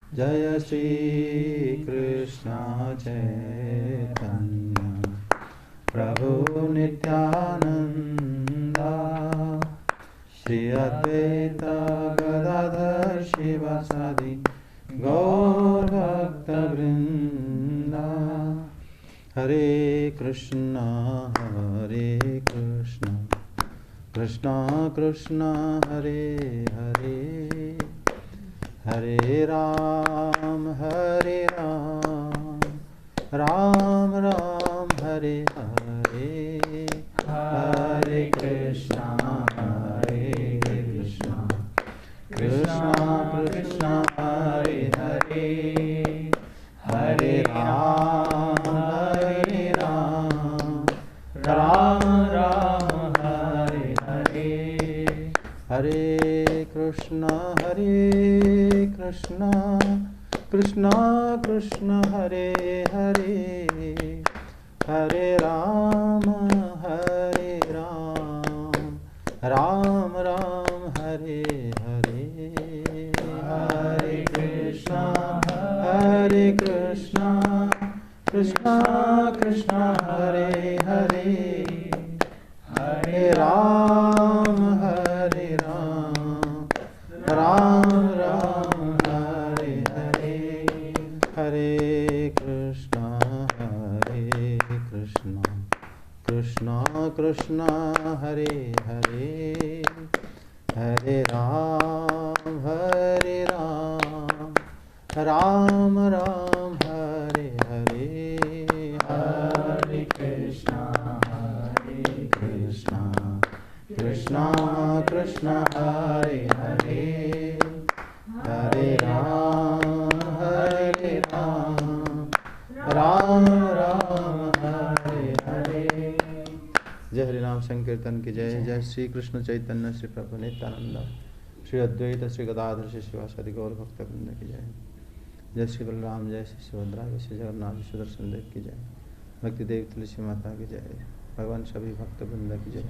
जय श्री कृष्ण चैतन्य प्रभु नित्यानंद श्री अद्वैत गदाधर शिवासादि गौर भक्त वृंद। हरे कृष्ण कृष्ण कृष्ण हरे हरे, हरे राम राम राम हरे हरे, हरे कृष्णा कृष्णा कृष्णा हरे हरे, हरे राम राम राम हरे हरे, हरे कृष्णा कृष्णा कृष्ण हरे हरे, हरे राम राम राम हरे हरे, हरे कृष्णा कृष्णा कृष्णा हरे हरे, हरे राम राम राम हरे हरे, हरे कृष्णा कृष्णा कृष्णा हरे हरे, हरे राम राम राम हरे हरे, हरे कृष्णा कृष्णा कृष्णा हरे हरे, हरे राम राम राम हरे हरे। जय हरि नाम संकीर्तन की जय। जय श्री कृष्ण चैतन्य श्री प्रभु नित्यानंद श्री अद्वैत श्री गदाधर श्री शिवासादि गौर भक्त वृंद की जय। जय श्री बलराम जय श्री सुभद्रा जय श्री जगन्नाथ सुदर्शन देव की जय। भक्ति देव तुलसी माता की जय। भगवान सभी भक्त वृंद की जय।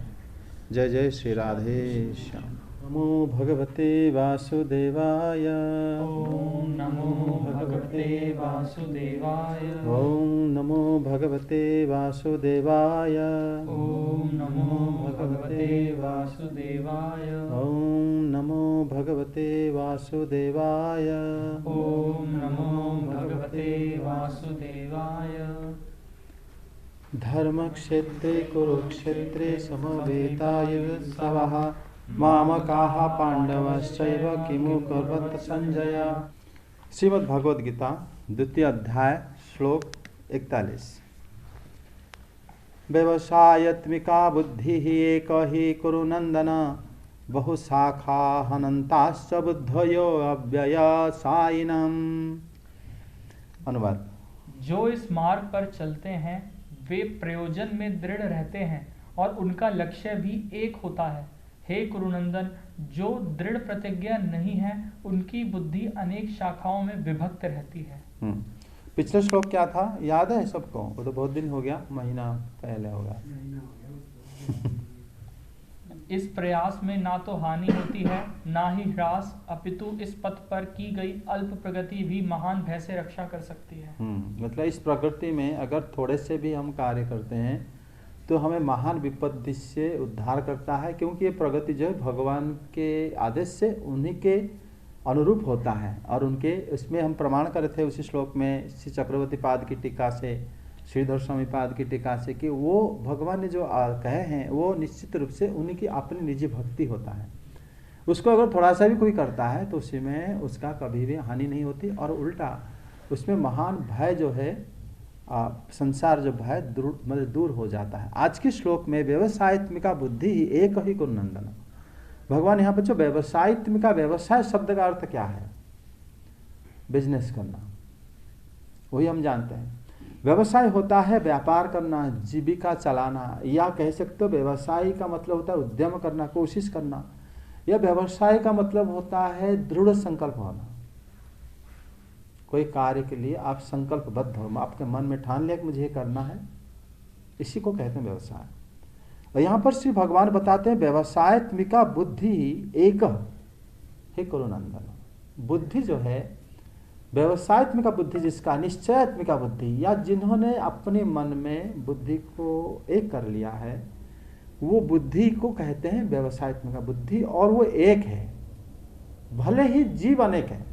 जय जय श्री राधे श्याम। नमो भगवते वासुदेवाय, ओम नमो भगवते वासुदेवाय, ओम नमो भगवते वासुदेवाय, ओम नमो भगवते वासुदेवाय, ओम नमो भगवते वासुदेवाय, ओम नमो भगवते वासुदेवाय। धर्मक्षेत्रे कुरुक्षेत्रे समवेतायुत्सवः मामकाः पांडवश्चैव किमु कुर्वत संजय। श्रीमद् भगवद गीता द्वितीय अध्याय श्लोक 41। व्यवसायत्मिका बुद्धि एक ही कुरु नंदन बहुशाखा हनन्ताश्च बुद्धयो अव्ययसायिनम्। अनुवाद। जो इस मार्ग पर चलते हैं वे प्रयोजन में दृढ़ रहते हैं और उनका लक्ष्य भी एक होता है। हे कुरुनंदन, जो दृढ़ प्रतिज्ञा नहीं है उनकी बुद्धि अनेक शाखाओं में विभक्त रहती है। पिछले श्लोक क्या था याद है सबको? वो तो बहुत दिन हो गया, महीना पहले होगा। इस प्रयास में ना तो हानि होती है ना ही ह्रास, अपितु इस पथ पर की गई अल्प प्रगति भी महान भय से रक्षा कर सकती है। मतलब इस प्रकृति में अगर थोड़े से भी हम कार्य करते हैं तो हमें महान विपत्ति से उद्धार करता है, क्योंकि ये प्रगति जो है भगवान के आदेश से उन्हीं के अनुरूप होता है। और उनके इसमें हम प्रमाण कर रहे थे उसी श्लोक में श्री चक्रवर्ती पाद की टीका से, श्रीधर स्वामी पाद की टीका से, कि वो भगवान ने जो कहे हैं वो निश्चित रूप से उन्हीं की अपनी निजी भक्ति होता है। उसको अगर थोड़ा सा भी कोई करता है तो उसी में उसका कभी भी हानि नहीं होती, और उल्टा उसमें महान भय जो है संसार जो भय दूर हो जाता है। आज के श्लोक में व्यवसायत्मिका बुद्धि ही एक ही कुरुनंदन। भगवान यहाँ पर जो व्यवसायत्मिका, व्यवसाय शब्द का अर्थ क्या है? बिजनेस करना, वही हम जानते हैं। व्यवसाय होता है व्यापार करना, जीविका चलाना, या कह सकते हो व्यवसाय का मतलब होता है उद्यम करना, कोशिश करना। यह व्यवसाय का मतलब होता है दृढ़ संकल्प होना। कोई कार्य के लिए आप संकल्पबद्ध हो, आपके मन में ठान लिया कि मुझे ये करना है, इसी को कहते हैं व्यवसाय। और यहाँ पर श्री भगवान बताते हैं व्यवसायत्मिका बुद्धि एक हे कुरुनंदन। बुद्धि जो है व्यवसायत्मिका बुद्धि जिसका, निश्चयात्मिका बुद्धि, या जिन्होंने अपने मन में बुद्धि को एक कर लिया है, वो बुद्धि को कहते हैं व्यवसायत्मिका बुद्धि। और वो एक है, भले ही जीव अनेक है,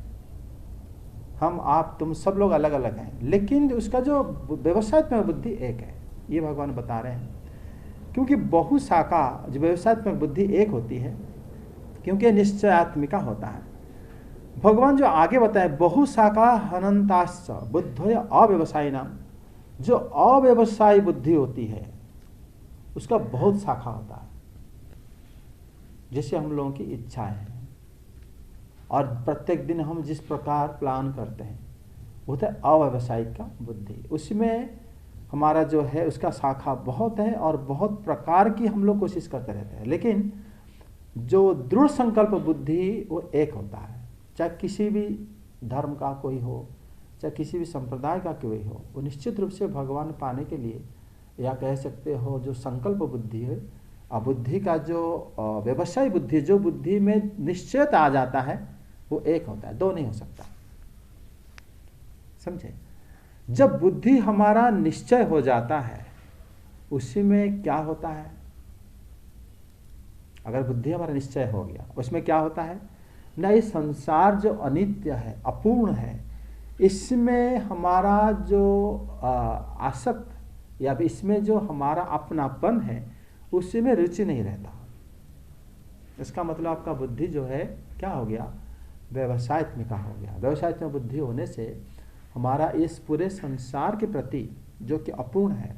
हम आप तुम सब लोग अलग अलग हैं, लेकिन उसका जो व्यवसायत्मिका बुद्धि एक है, ये भगवान बता रहे हैं। क्योंकि बहुशाखा जो व्यवसायत्मिक बुद्धि एक होती है, क्योंकि निश्चयात्मिका होता है। भगवान जो आगे बताए, बहुशाखा हनंताश्च बुद्धय अव्यवसायी नाम, जो अव्यवसायी बुद्धि होती है उसका बहुत शाखा होता है। जैसे हम लोगों की इच्छा है और प्रत्येक दिन हम जिस प्रकार प्लान करते हैं, वो होता है अव्यवसायिक का बुद्धि। उसमें हमारा जो है उसका शाखा बहुत है और बहुत प्रकार की हम लोग कोशिश करते रहते हैं। लेकिन जो दृढ़ संकल्प बुद्धि वो एक होता है, चाहे किसी भी धर्म का कोई हो, चाहे किसी भी संप्रदाय का कोई हो, वो निश्चित रूप से भगवान पाने के लिए, या कह सकते हो जो संकल्प बुद्धि है, बुद्धि का जो व्यवसाय बुद्धि, जो बुद्धि में निश्चयता आ जाता है, वो एक होता है, दो नहीं हो सकता। समझे? जब बुद्धि हमारा निश्चय हो जाता है, उसी में क्या होता है, अगर बुद्धि हमारा निश्चय हो गया, उसमें क्या होता है ना, ये संसार जो अनित्य है, अपूर्ण है, इसमें हमारा जो आसक्त या इसमें जो हमारा अपनापन है, उसी में रुचि नहीं रहता। इसका मतलब आपका बुद्धि जो है क्या हो गया, व्यवसायत्मिका हो गया। व्यवसायत्मिक बुद्धि होने से हमारा इस पूरे संसार के प्रति, जो कि अपूर्ण है,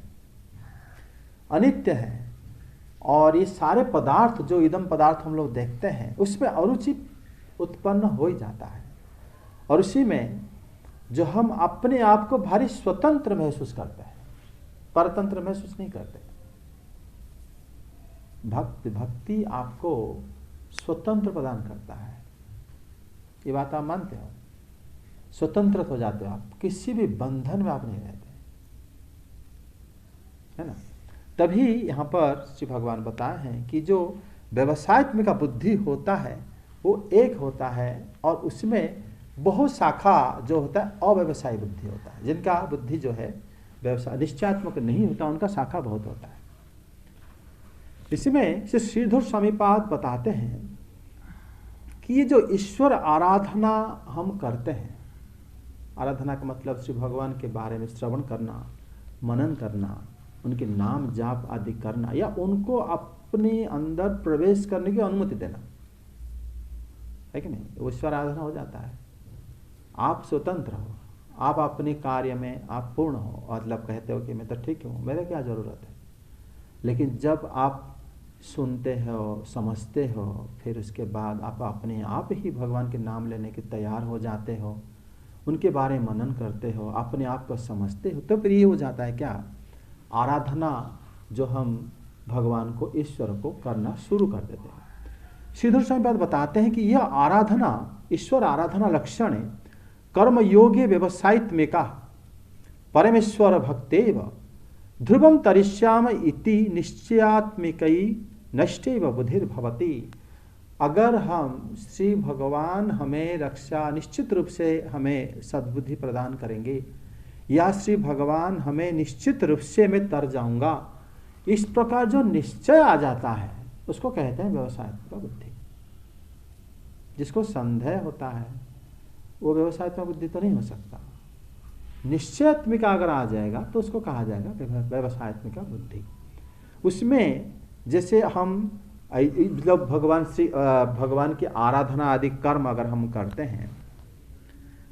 अनित्य है, और ये सारे पदार्थ जो इदम पदार्थ हम लोग देखते हैं, उसमें अरुचि उत्पन्न हो ही जाता है। और उसी में जो हम अपने आप को भारी स्वतंत्र महसूस करते हैं, परतंत्र महसूस नहीं करते। भक्ति आपको स्वतंत्र प्रदान करता है, ये बात आप मानते हो? स्वतंत्र हो जाते हो आप, किसी भी बंधन में आप नहीं रहते, है ना। तभी यहाँ पर श्री भगवान बताए हैं कि जो व्यवसायत्मिका बुद्धि होता है वो एक होता है, और उसमें बहुत शाखा जो होता है अव्यवसायी बुद्धि होता है। जिनका बुद्धि जो है व्यवसाय निश्चयात्मक नहीं होता, उनका शाखा बहुत होता है। इसमें श्री श्रीधर स्वामीपाद बताते हैं कि ये जो ईश्वर आराधना हम करते हैं, आराधना का मतलब श्री भगवान के बारे में श्रवण करना, मनन करना, उनके नाम जाप आदि करना, या उनको अपने अंदर प्रवेश करने की अनुमति देना, है कि नहीं, वो ईश्वर आराधना हो जाता है। आप स्वतंत्र हो, आप अपने कार्य में आप पूर्ण हो, मतलब कहते हो कि मैं तो ठीक हूँ, मेरे क्या जरूरत है। लेकिन जब आप सुनते हो, समझते हो, फिर उसके बाद आप अपने आप ही भगवान के नाम लेने के तैयार हो जाते हो, उनके बारे में मनन करते हो, अपने आप को समझते हो, तो फिर ये हो जाता है क्या, आराधना जो हम भगवान को, ईश्वर को करना शुरू कर देते हैं। श्रीधर स्वामी बताते हैं कि यह आराधना, ईश्वर आराधना लक्षण कर्म योगे व्यवसायित्मिका परमेश्वर भक्तेव ध्रुवम तरिष्याम इति निश्चयात्मिकै नष्टेव बुद्धिर्भवति। अगर हम श्री भगवान हमें रक्षा, निश्चित रूप से हमें सद्बुद्धि प्रदान करेंगे, या श्री भगवान हमें निश्चित रूप से मैं तर जाऊंगा, इस प्रकार जो निश्चय आ जाता है उसको कहते हैं व्यवसायत्मिका बुद्धि। जिसको संदेह होता है वो व्यवसायत्मिका बुद्धि तो नहीं हो सकता। निश्चयात्मिका अगर आ जाएगा तो उसको कहा जाएगा व्यवसायत्मिका बुद्धि। उसमें जैसे हम मतलब भगवान की आराधना आदि कर्म अगर हम करते हैं,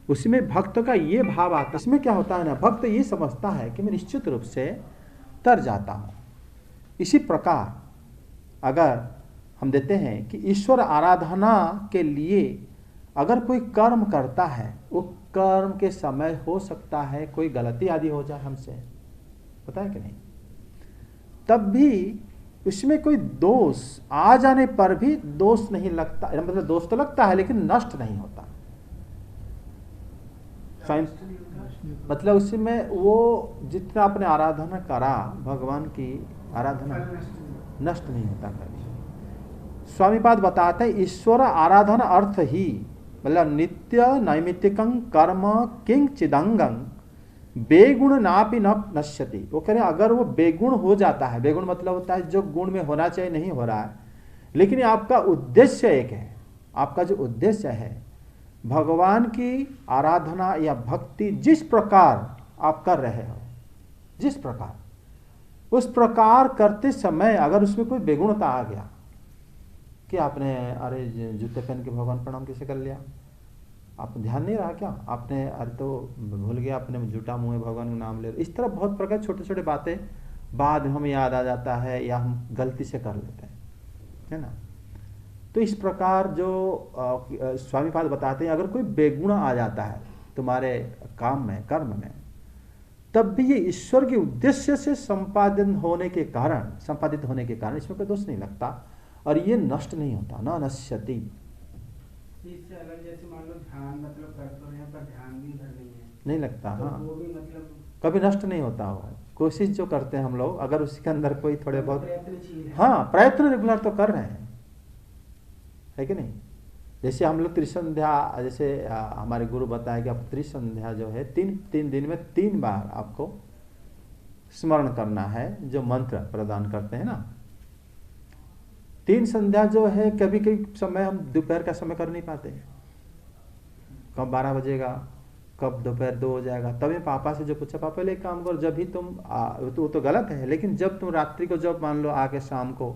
उसमें भक्त का ये भाव आता है। इसमें क्या होता है ना, भक्त ये समझता है कि मैं निश्चित रूप से तर जाता हूँ। इसी प्रकार अगर हम देते हैं कि ईश्वर आराधना के लिए अगर कोई कर्म करता है, वो कर्म के समय हो सकता है कोई गलती आदि हो जाए हमसे, पता है कि नहीं, तब भी उसमें कोई दोष आ जाने पर भी दोष नहीं लगता, मतलब दोष तो लगता है लेकिन नष्ट नहीं होता। मतलब उसमें वो जितना आपने आराधना करा, भगवान की आराधना नष्ट नहीं होता कभी। स्वामीपाद बताते हैं ईश्वर आराधना अर्थ ही मतलब नित्य नैमित्तिकं कर्म किंग चिदंगं बेगुण नापि न नश्यति। वो कह रहे हैं अगर वो बेगुण हो जाता है, बेगुण मतलब होता है जो गुण में होना चाहिए नहीं हो रहा है, लेकिन आपका उद्देश्य एक है, आपका जो उद्देश्य है भगवान की आराधना या भक्ति जिस प्रकार आप कर रहे हो, जिस प्रकार, उस प्रकार करते समय अगर उसमें कोई बेगुणता आ गया कि आपने अरे जूते पहन के भगवान प्रणाम कैसे कर लिया, आप ध्यान नहीं रहा क्या, आपने अरे तो भूल गया, आपने जूठा मुंह भगवान का नाम ले, इस तरह बहुत प्रकार छोटे छोटे बातें बाद में हमें याद आ जाता है या हम गलती से कर लेते हैं, है ना। तो इस प्रकार जो स्वामीपाद बताते हैं अगर कोई बेगुण आ जाता है तुम्हारे काम में, कर्म में, तब भी ये ईश्वर के उद्देश्य से संपादित होने के कारण इसमें कोई दोष नहीं लगता और ये नष्ट नहीं होता, न नश्यति। इससे अगर जैसे मान लो ध्यान मतलब कर तो रहे हैं पर ध्यान भी इधर नहीं लगता, तो हाँ वो भी मतलब कभी नष्ट नहीं होता हो। कोशिश जो करते हैं हम लोग, अगर उसके अंदर कोई थोड़े बहुत प्रयत्नशील है। हाँ प्रयत्न रेगुलर तो कर रहे हैं, है कि नहीं। जैसे हम लोग त्रिसंध्या, जैसे हमारे गुरु बताया कि आप त्रिसंध्या जो है तीन दिन में 3 बार आपको स्मरण करना है, जो मंत्र प्रदान करते हैं ना। 3 संध्या जो है कभी कभी समय हम दोपहर का समय कर नहीं पाते, कब 12 बजेगा, कब दोपहर 2 हो जाएगा। तभी पापा से जो पूछा, पापा एक काम करो, जब भी तुम वो तो गलत है, लेकिन जब तुम रात्रि को जब मान लो आके शाम को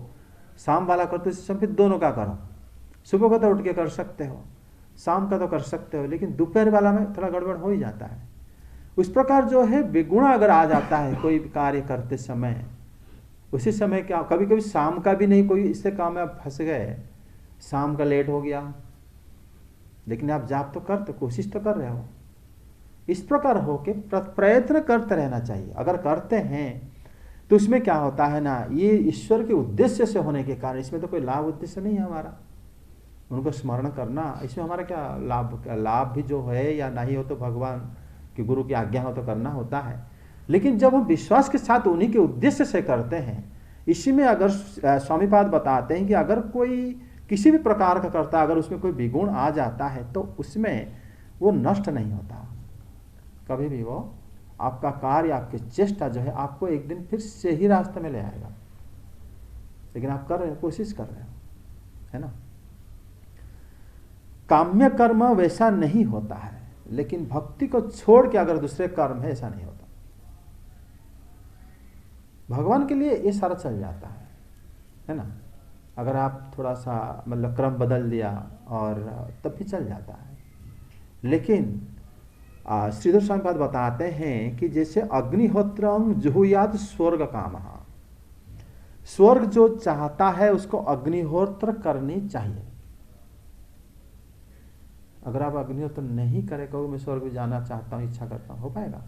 शाम वाला करो तो इस समय फिर दोनों का करो। सुबह को तो उठ के कर सकते हो, शाम का तो कर सकते हो, लेकिन दोपहर वाला में थोड़ा गड़बड़ हो ही जाता है। उस प्रकार जो है बेगुण अगर आ जाता है कोई कार्य करते समय, उसी समय क्या कभी कभी शाम का भी नहीं, कोई इससे काम में आप फंस गए, शाम का लेट हो गया, लेकिन आप जाप तो करते, कोशिश तो कर रहे हो। इस प्रकार हो के प्रयत्न करते रहना चाहिए। अगर करते हैं तो उसमें क्या होता है ना, ये ईश्वर के उद्देश्य से होने के कारण, इसमें तो कोई लाभ उद्देश्य नहीं है हमारा, उनको स्मरण करना, इसमें हमारा क्या लाभ भी जो है या नहीं हो तो भगवान की गुरु की आज्ञा हो तो करना होता है। लेकिन जब हम विश्वास के साथ उन्हीं के उद्देश्य से करते हैं, इसी में अगर स्वामीपाद बताते हैं कि अगर कोई किसी भी प्रकार का करता है, अगर उसमें कोई विगुण आ जाता है तो उसमें वो नष्ट नहीं होता कभी भी। वो आपका कार्य, आपकी चेष्टा जो है आपको एक दिन फिर सही रास्ते में ले आएगा, लेकिन आप कर रहे हो, कोशिश कर रहे हो, है ना। काम्य कर्म वैसा नहीं होता है, लेकिन भक्ति को छोड़ के अगर दूसरे कर्म है ऐसा नहीं होता। भगवान के लिए ये सारा चल जाता है ना। अगर आप थोड़ा सा मतलब क्रम बदल दिया और तब भी चल जाता है। लेकिन श्रीधर स्वामीपाद बताते हैं कि जैसे अग्निहोत्रं जुहुयात स्वर्ग कामः, स्वर्ग जो चाहता है उसको अग्निहोत्र करनी चाहिए। अगर आप अग्निहोत्र नहीं करें, कहो मैं स्वर्ग में जाना चाहता हूँ, इच्छा करता हूँ, हो पाएगा?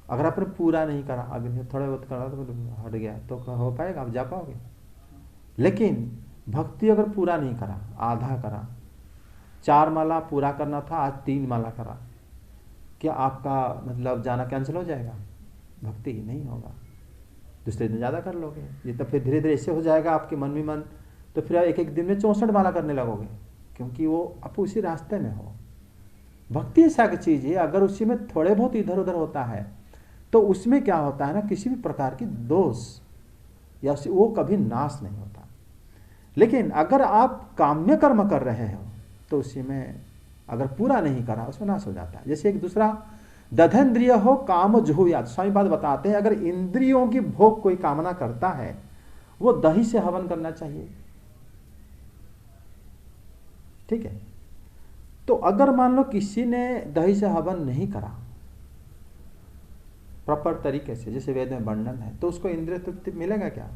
अगर आपने पूरा नहीं करा, अग्निहोत्र थोड़ा बहुत करा तो हट गया तो हो पाएगा, आप जा पाओगे? लेकिन भक्ति अगर पूरा नहीं करा, आधा करा, 4 माला पूरा करना था, आज 3 माला करा, क्या आपका मतलब जाना कैंसिल हो जाएगा? भक्ति नहीं होगा। दूसरे दिन ज़्यादा कर लोगे, ये तो फिर धीरे धीरे ऐसे हो जाएगा आपके मन में मन, तो फिर एक एक दिन में 64 माला करने लगोगे, क्योंकि वो आप उसी रास्ते में हो। भक्ति ऐसा की चीज़ है, अगर उसी में थोड़े बहुत इधर उधर होता है तो उसमें क्या होता है ना, किसी भी प्रकार की दोष या वो कभी नाश नहीं होता। लेकिन अगर आप काम्य कर्म कर रहे हो तो उसी में अगर पूरा नहीं करा, उसमें नाश हो जाता है। जैसे एक दूसरा दधेन्द्रिय हो काम जुहुयात, स्वामीपाद बताते हैं अगर इंद्रियों की भोग कोई कामना करता है, वो दही से हवन करना चाहिए, ठीक है। तो अगर मान लो किसी ने दही से हवन नहीं करा प्रॉपर तरीके से, जैसे वेद में वर्णन है, तो उसको इंद्रिय तृप्ति मिलेगा क्या?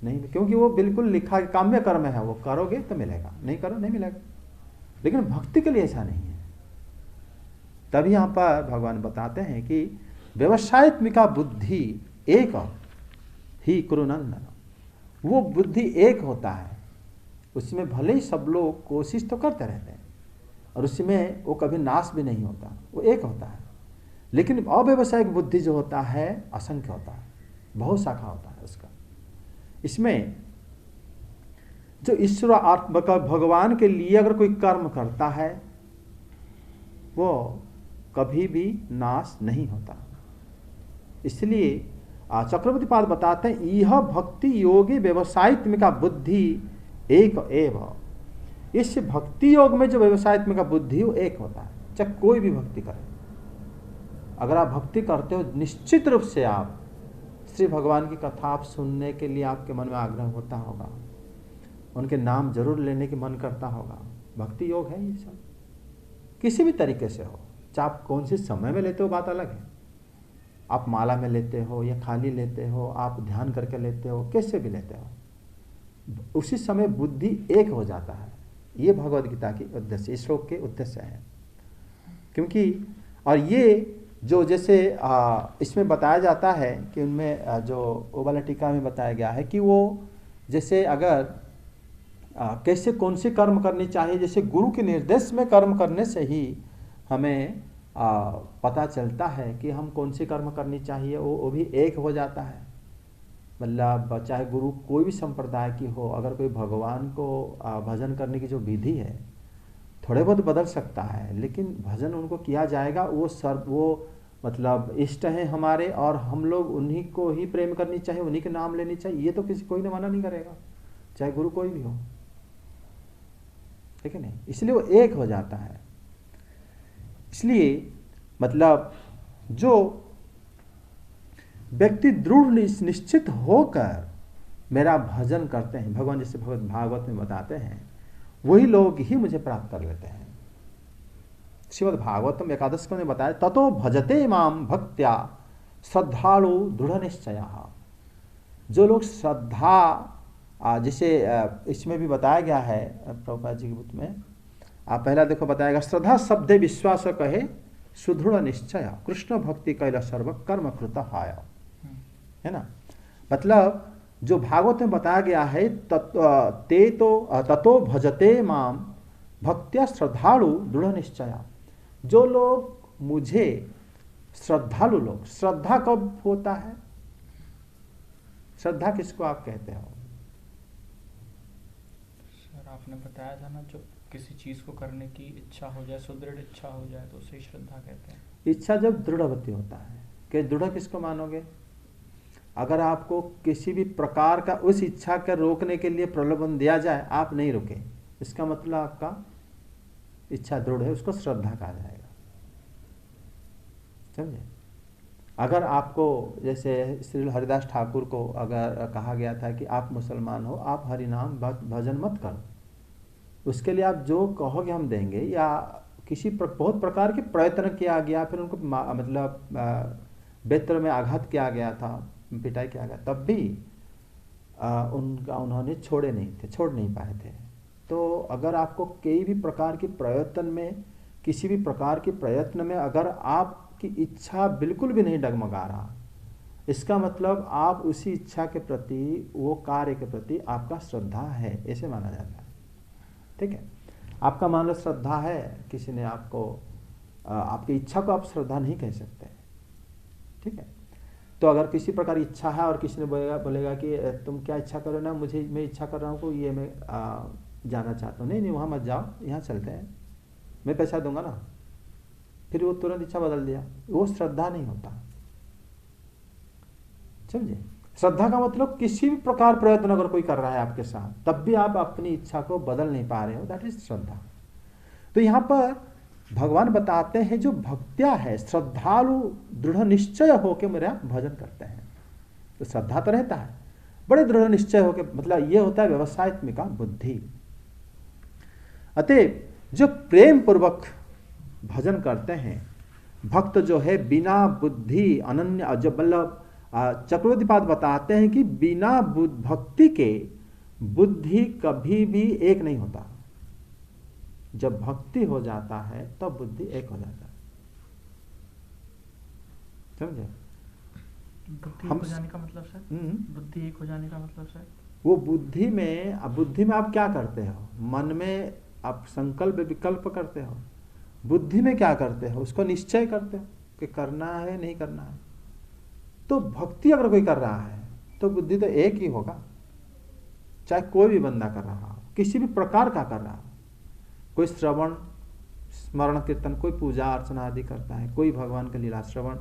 नहीं, क्योंकि वो बिल्कुल लिखा काम्य कर्म है, वो करोगे तो मिलेगा, नहीं करो नहीं मिलेगा। लेकिन भक्ति के लिए ऐसा नहीं है। तभी यहां पर भगवान बताते हैं कि व्यवसायत्मिका बुद्धि एक ही कुरुनंदन, वो बुद्धि एक होता है, उसमें भले ही सब लोग कोशिश तो करते रहते हैं और उसमें वो कभी नाश भी नहीं होता, वो एक होता है। लेकिन अव्यवसायिक बुद्धि जो होता है असंख्य होता है, बहुत शाखा होता है उसका। इसमें जो ईश्वर आत्मा भगवान के लिए अगर कोई कर्म करता है वो कभी भी नाश नहीं होता। इसलिए चक्रवर्ती पाद बताते हैं यह भक्ति योगी व्यवसायित्मिका बुद्धि एक एव। इस भक्ति योग में जो व्यवसायित्मिका बुद्धि वो एक होता है, चाहे कोई भी भक्ति करे। अगर आप भक्ति करते हो निश्चित रूप से आप श्री भगवान की कथा आप सुनने के लिए आपके मन में आग्रह होता होगा, उनके नाम जरूर लेने की मन करता होगा। भक्ति योग है ये सब, किसी भी तरीके से हो, चाहे आप कौन से समय में लेते हो बात अलग है। आप माला में लेते हो या खाली लेते हो, आप ध्यान करके लेते हो, कैसे भी लेते हो, उसी समय बुद्धि एक हो जाता है। ये भगवद गीता की उद्देश्य, इस श्लोक के उद्देश्य है। क्योंकि और ये जो जैसे इसमें बताया जाता है कि उनमें जो वो वाला टीका में बताया गया है कि वो जैसे अगर कैसे कौन से कर्म करनी चाहिए, जैसे गुरु के निर्देश में कर्म करने से ही हमें पता चलता है कि हम कौन सी कर्म करनी चाहिए, वो भी एक हो जाता है। मतलब चाहे गुरु कोई भी संप्रदाय की हो, अगर कोई भगवान को भजन करने की जो विधि है थोड़े बहुत बदल सकता है, लेकिन भजन उनको किया जाएगा। वो मतलब इष्ट हैं हमारे और हम लोग उन्हीं को ही प्रेम करनी चाहिए, उन्हीं के नाम लेनी चाहिए, ये तो किसी कोई ने मना नहीं करेगा, चाहे गुरु कोई भी हो, ठीक है नहीं। इसलिए वो एक हो जाता है। इसलिए मतलब जो व्यक्ति दृढ़ निश्चित होकर मेरा भजन करते हैं, भगवान जैसे भागवत में बताते हैं, वही लोग ही मुझे प्राप्त कर लेते हैं। श्रीमद् भागवतम एकादश में बताया ततो भजते माम भक्त्या श्रद्धालु दृढ़ निश्चय। जो लोग श्रद्धा, जैसे इसमें भी बताया गया है प्रभुपाद जी के बुक में, आप पहला देखो बताएगा श्रद्धा शब्दे विश्वास कहे सुदृढ़ निश्चय कृष्ण भक्ति कैला सर्व कर्म कृत हाय, है ना। मतलब जो भागवत में बताया गया है ततो भजते माम भक्त्या श्रद्धालु दृढ़ निश्चय। जो लोग मुझे श्रद्धालु लोग, श्रद्धा कब होता है? श्रद्धा किसको आप कहते हो? सर आपने बताया था ना, जो किसी चीज को करने की इच्छा हो जाए, सुदृढ़ इच्छा हो जाए, तो उसे श्रद्धा कहते हैं। इच्छा जब दृढ़वती होता है, कि दृढ़ किसको मानोगे? अगर आपको किसी भी प्रकार का उस इच्छा के रोकने के लिए प्रलोभन दिया जाए, आप नहीं रुके, इसका मतलब आपका इच्छा दृढ़ है, उसको श्रद्धा कहा जाएगा, समझे। अगर आपको जैसे श्री हरिदास ठाकुर को अगर कहा गया था कि आप मुसलमान हो, आप हरिनाम भजन मत करो, उसके लिए आप जो कहोगे हम देंगे, या किसी बहुत प्रकार के प्रयत्न किया गया, फिर उनको मतलब बेत्र में आघात किया गया था, पिटाई किया गया, तब भी उन्होंने छोड़ नहीं पाए थे। तो अगर आपको कई भी प्रकार के प्रयत्न में, किसी भी प्रकार के प्रयत्न में अगर आपकी इच्छा बिल्कुल भी नहीं डगमगा रहा, इसका मतलब आप उसी इच्छा के प्रति, वो कार्य के प्रति आपका श्रद्धा है, ऐसे माना जाता है, ठीक है। आपका मान लो श्रद्धा है, किसी ने आपको आपकी इच्छा को आप श्रद्धा नहीं कह सकते, ठीक है। तो अगर किसी प्रकार इच्छा है और किसी ने बोलेगा कि तुम क्या इच्छा करो ना, मैं इच्छा कर रहा हूँ, ये मैं जाना चाहता हूँ, नहीं वहाँ मत जाओ, यहाँ चलते हैं, मैं पैसा दूंगा ना, फिर वो तुरंत इच्छा बदल दिया, वो श्रद्धा नहीं होता, समझे। श्रद्धा का मतलब किसी भी प्रकार प्रयत्न अगर कोई कर रहा है आपके साथ, तब भी आप अपनी इच्छा को बदल नहीं पा रहे हो, दैट इज श्रद्धा। तो यहाँ पर भगवान बताते हैं जो भक्त्या है, श्रद्धालु दृढ़ निश्चय होकर मेरा भजन करते हैं, तो श्रद्धा तो रहता है, बड़े दृढ़ निश्चय होकर, मतलब ये होता है व्यवसायत्मिका बुद्धि। अतः जो प्रेम पूर्वक भजन करते हैं भक्त जो है, बिना बुद्धि अनन्य, जब मतलब चक्रवर्ती पाद बताते हैं कि बिना भक्ति के बुद्धि कभी भी एक नहीं होता। जब भक्ति हो जाता है तब बुद्धि एक हो जाता है, समझे। बुद्धि एक हो जाने का मतलब सर, बुद्धि एक हो जाने का मतलब सर, वो बुद्धि में आप क्या करते हो? मन में आप संकल्प विकल्प करते हो, बुद्धि में क्या करते हो? उसको निश्चय करते हो कि करना है नहीं करना है। तो भक्ति अगर कोई कर रहा है तो बुद्धि तो एक ही होगा, चाहे कोई भी बंदा कर रहा हो, किसी भी प्रकार का कर रहा हो, कोई श्रवण स्मरण कीर्तन, कोई पूजा अर्चना आदि करता है, कोई भगवान का लीला श्रवण,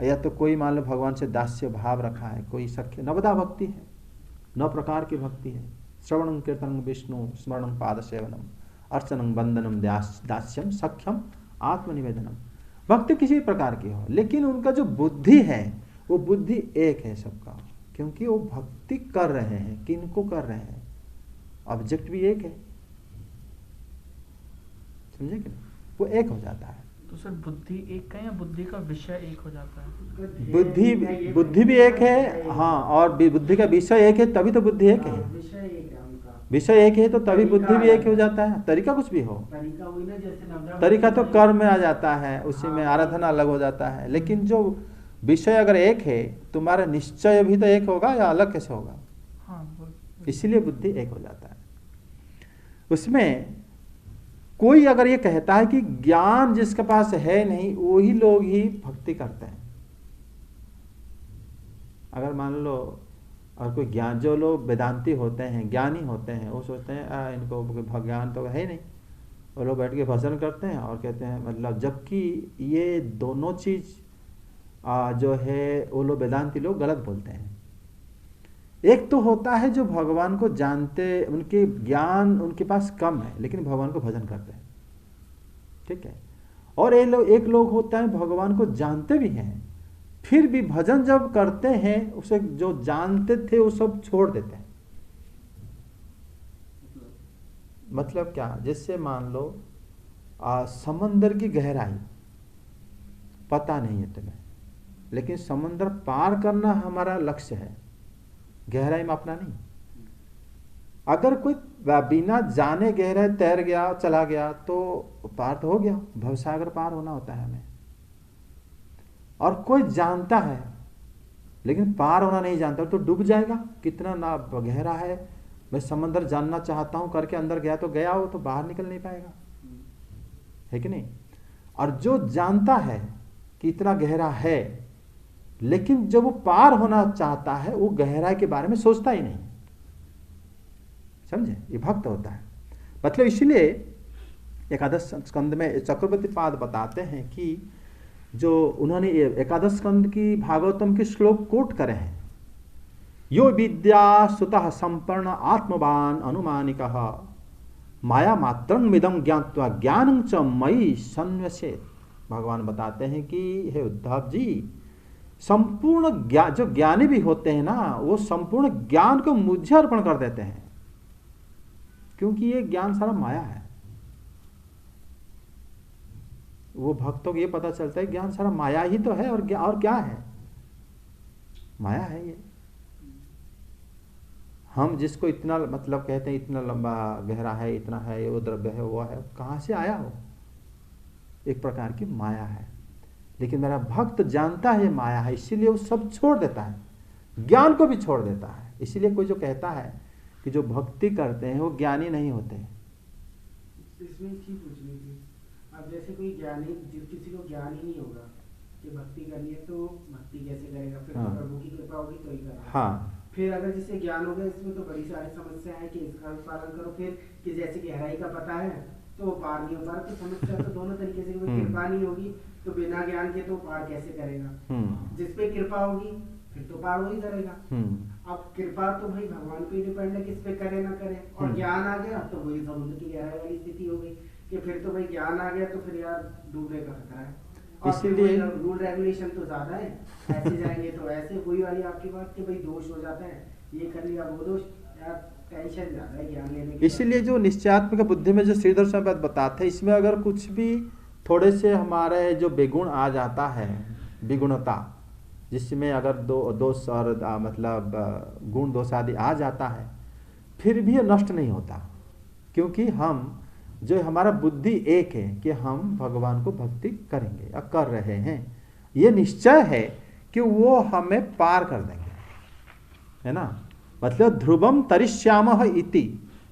या तो कोई मान लो भगवान से दास्य भाव रखा है, कोई सख्य, नवदा भक्ति है, 9 प्रकार की भक्ति है। श्रवणं कीर्तनं विष्णु स्मरणं पाद सेवनम अर्चनं वंदनम दास्यम सख्यम आत्मनिवेदनम। भक्ति किसी प्रकार की हो, लेकिन उनका जो बुद्धि है वो बुद्धि एक है सबका, क्योंकि वो भक्ति कर रहे हैं, किनको कर रहे हैं, ऑब्जेक्ट भी एक है, समझे कि नहीं? वो एक हो जाता है। तो सर बुद्धि एक का या बुद्धि का विषय एक हो जाता है? बुद्धि भी एक है, हाँ, और बुद्धि का विषय एक है, तभी तो बुद्धि एक है। विषय एक है तो तभी बुद्धि भी एक हो जाता है। तरीका कुछ भी हो, तरीका तो कर्म में आ जाता है, उसी में आराधना अलग हो जाता है, लेकिन जो विषय अगर एक है, तुम्हारा निश्चय भी तो एक होगा, या अलग कैसे होगा? इसीलिए बुद्धि एक हो जाता है। उसमें कोई अगर ये कहता है कि ज्ञान जिसके पास है नहीं, वही लोग ही भक्ति करते हैं। अगर मान लो और कोई ज्ञान, जो लोग वेदांती होते हैं, ज्ञानी होते हैं, वो सोचते हैं इनको ज्ञान तो है नहीं, वो लोग बैठ के भजन करते हैं और कहते हैं, मतलब जबकि ये दोनों चीज जो है वो लोग वेदांती लोग गलत बोलते हैं। एक तो होता है जो भगवान को जानते, उनके ज्ञान उनके पास कम है, लेकिन भगवान को भजन करते हैं, ठीक है। और एक लोग होता है भगवान को जानते भी हैं, फिर भी भजन जब करते हैं, उसे जो जानते थे वो सब छोड़ देते हैं। मतलब क्या? जैसे मान लो समंदर की गहराई पता नहीं है तुम्हें, लेकिन समंदर पार करना हमारा लक्ष्य है, गहराई में अपना नहीं। अगर कोई बिना जाने गहराई तैर गया, चला गया, तो पार तो हो गया, भवसागर पार होना होता है हमें। और कोई जानता है लेकिन पार होना नहीं जानता, तो डूब जाएगा। कितना ना गहरा है, मैं समंदर जानना चाहता हूं करके अंदर गया तो गया, वो तो बाहर निकल नहीं पाएगा, है कि नहीं? और जो जानता है कि इतना गहरा है, लेकिन जब वो पार होना चाहता है, वो गहराई के बारे में सोचता ही नहीं, समझे? ये भक्त होता है। मतलब इसीलिए एकादश स्कंद में चक्रवर्ती पाद बताते हैं कि जो उन्होंने एकादश स्कंद की भागवतम के श्लोक कोट करे हैं, यो विद्या सुतः संपन्न आत्मवान अनुमानिकः माया मात्रं मिदं ज्ञात्वा ज्ञानं च मयि संन्यसेत्। भगवान बताते हैं कि हे उद्धव जी, संपूर्ण ज्ञान, जो ज्ञानी भी होते हैं ना, वो संपूर्ण ज्ञान को मुझे अर्पण कर देते हैं, क्योंकि ये ज्ञान सारा माया है। वो भक्तों को ये पता चलता है ज्ञान सारा माया ही तो है, और क्या है? माया है ये। हम जिसको इतना मतलब कहते हैं इतना लंबा गहरा है, इतना है, वो द्रव्य है, वो है, कहां से आया हो? एक प्रकार की माया है। लेकिन मेरा भक्त जानता है माया है, इसीलिए वो सब छोड़ देता है, ज्ञान को भी छोड़ देता है। इसीलिए कोई जो कहता है कि जो भक्ति करते हैं वो ज्ञानी नहीं होते। इसमें चीज पूछनी थी, अब जैसे कोई ज्ञानी, किसी को ज्ञान ही नहीं होगा कि भक्ति करनी है, तो भक्ति कैसे करेगा? फिर हाँ। प्रभु की कृपा होगी तो ही करेगा। हाँ। फिर अगर जिससे ज्ञान हो गया, इसमें तो बड़ी सारी समस्या है कि इसका भी पालन करो, फिर कि जैसे गहराई का पता है तो पार नहीं हो पा रहा, तो समस्या तो दोनों तरीके से, कृपा नहीं होगी तो बिना ज्ञान के तो पार कैसे करेगा? जिस पे कृपा होगी फिर तो पार वही करेगा। अब कृपा तो भाई भगवान पे डिपेंड है, किस पे करे ना करे, और ज्ञान आ गया तो वही समुद्र की गहराई वाली स्थिति हो गई कि फिर तो भाई ज्ञान आ गया तो फिर यार डूबने का खतरा है। इसीलिए रूल रेगुलेशन तो ज्यादा है, ऐसे जाएंगे तो ऐसे, वही वाली आपकी बात कि भाई दोष हो जाता है, ये कर लिया वो दोष, यार टेंशन ज्यादा है ज्ञान लेने की। इसीलिए जो निश्चयात्मक बुद्धि में जो श्रीधर स्वामी बात बताते हैं, इसमें अगर कुछ भी थोड़े से हमारे जो बेगुण आ जाता है, विगुणता, जिसमें अगर दोष और मतलब गुण दोष आदि आ जाता है, फिर भी ये नष्ट नहीं होता, क्योंकि हम जो हमारा बुद्धि एक है कि हम भगवान को भक्ति करेंगे या कर रहे हैं, ये निश्चय है कि वो हमें पार कर देंगे, है ना? मतलब ध्रुवम तरिष्यामः इति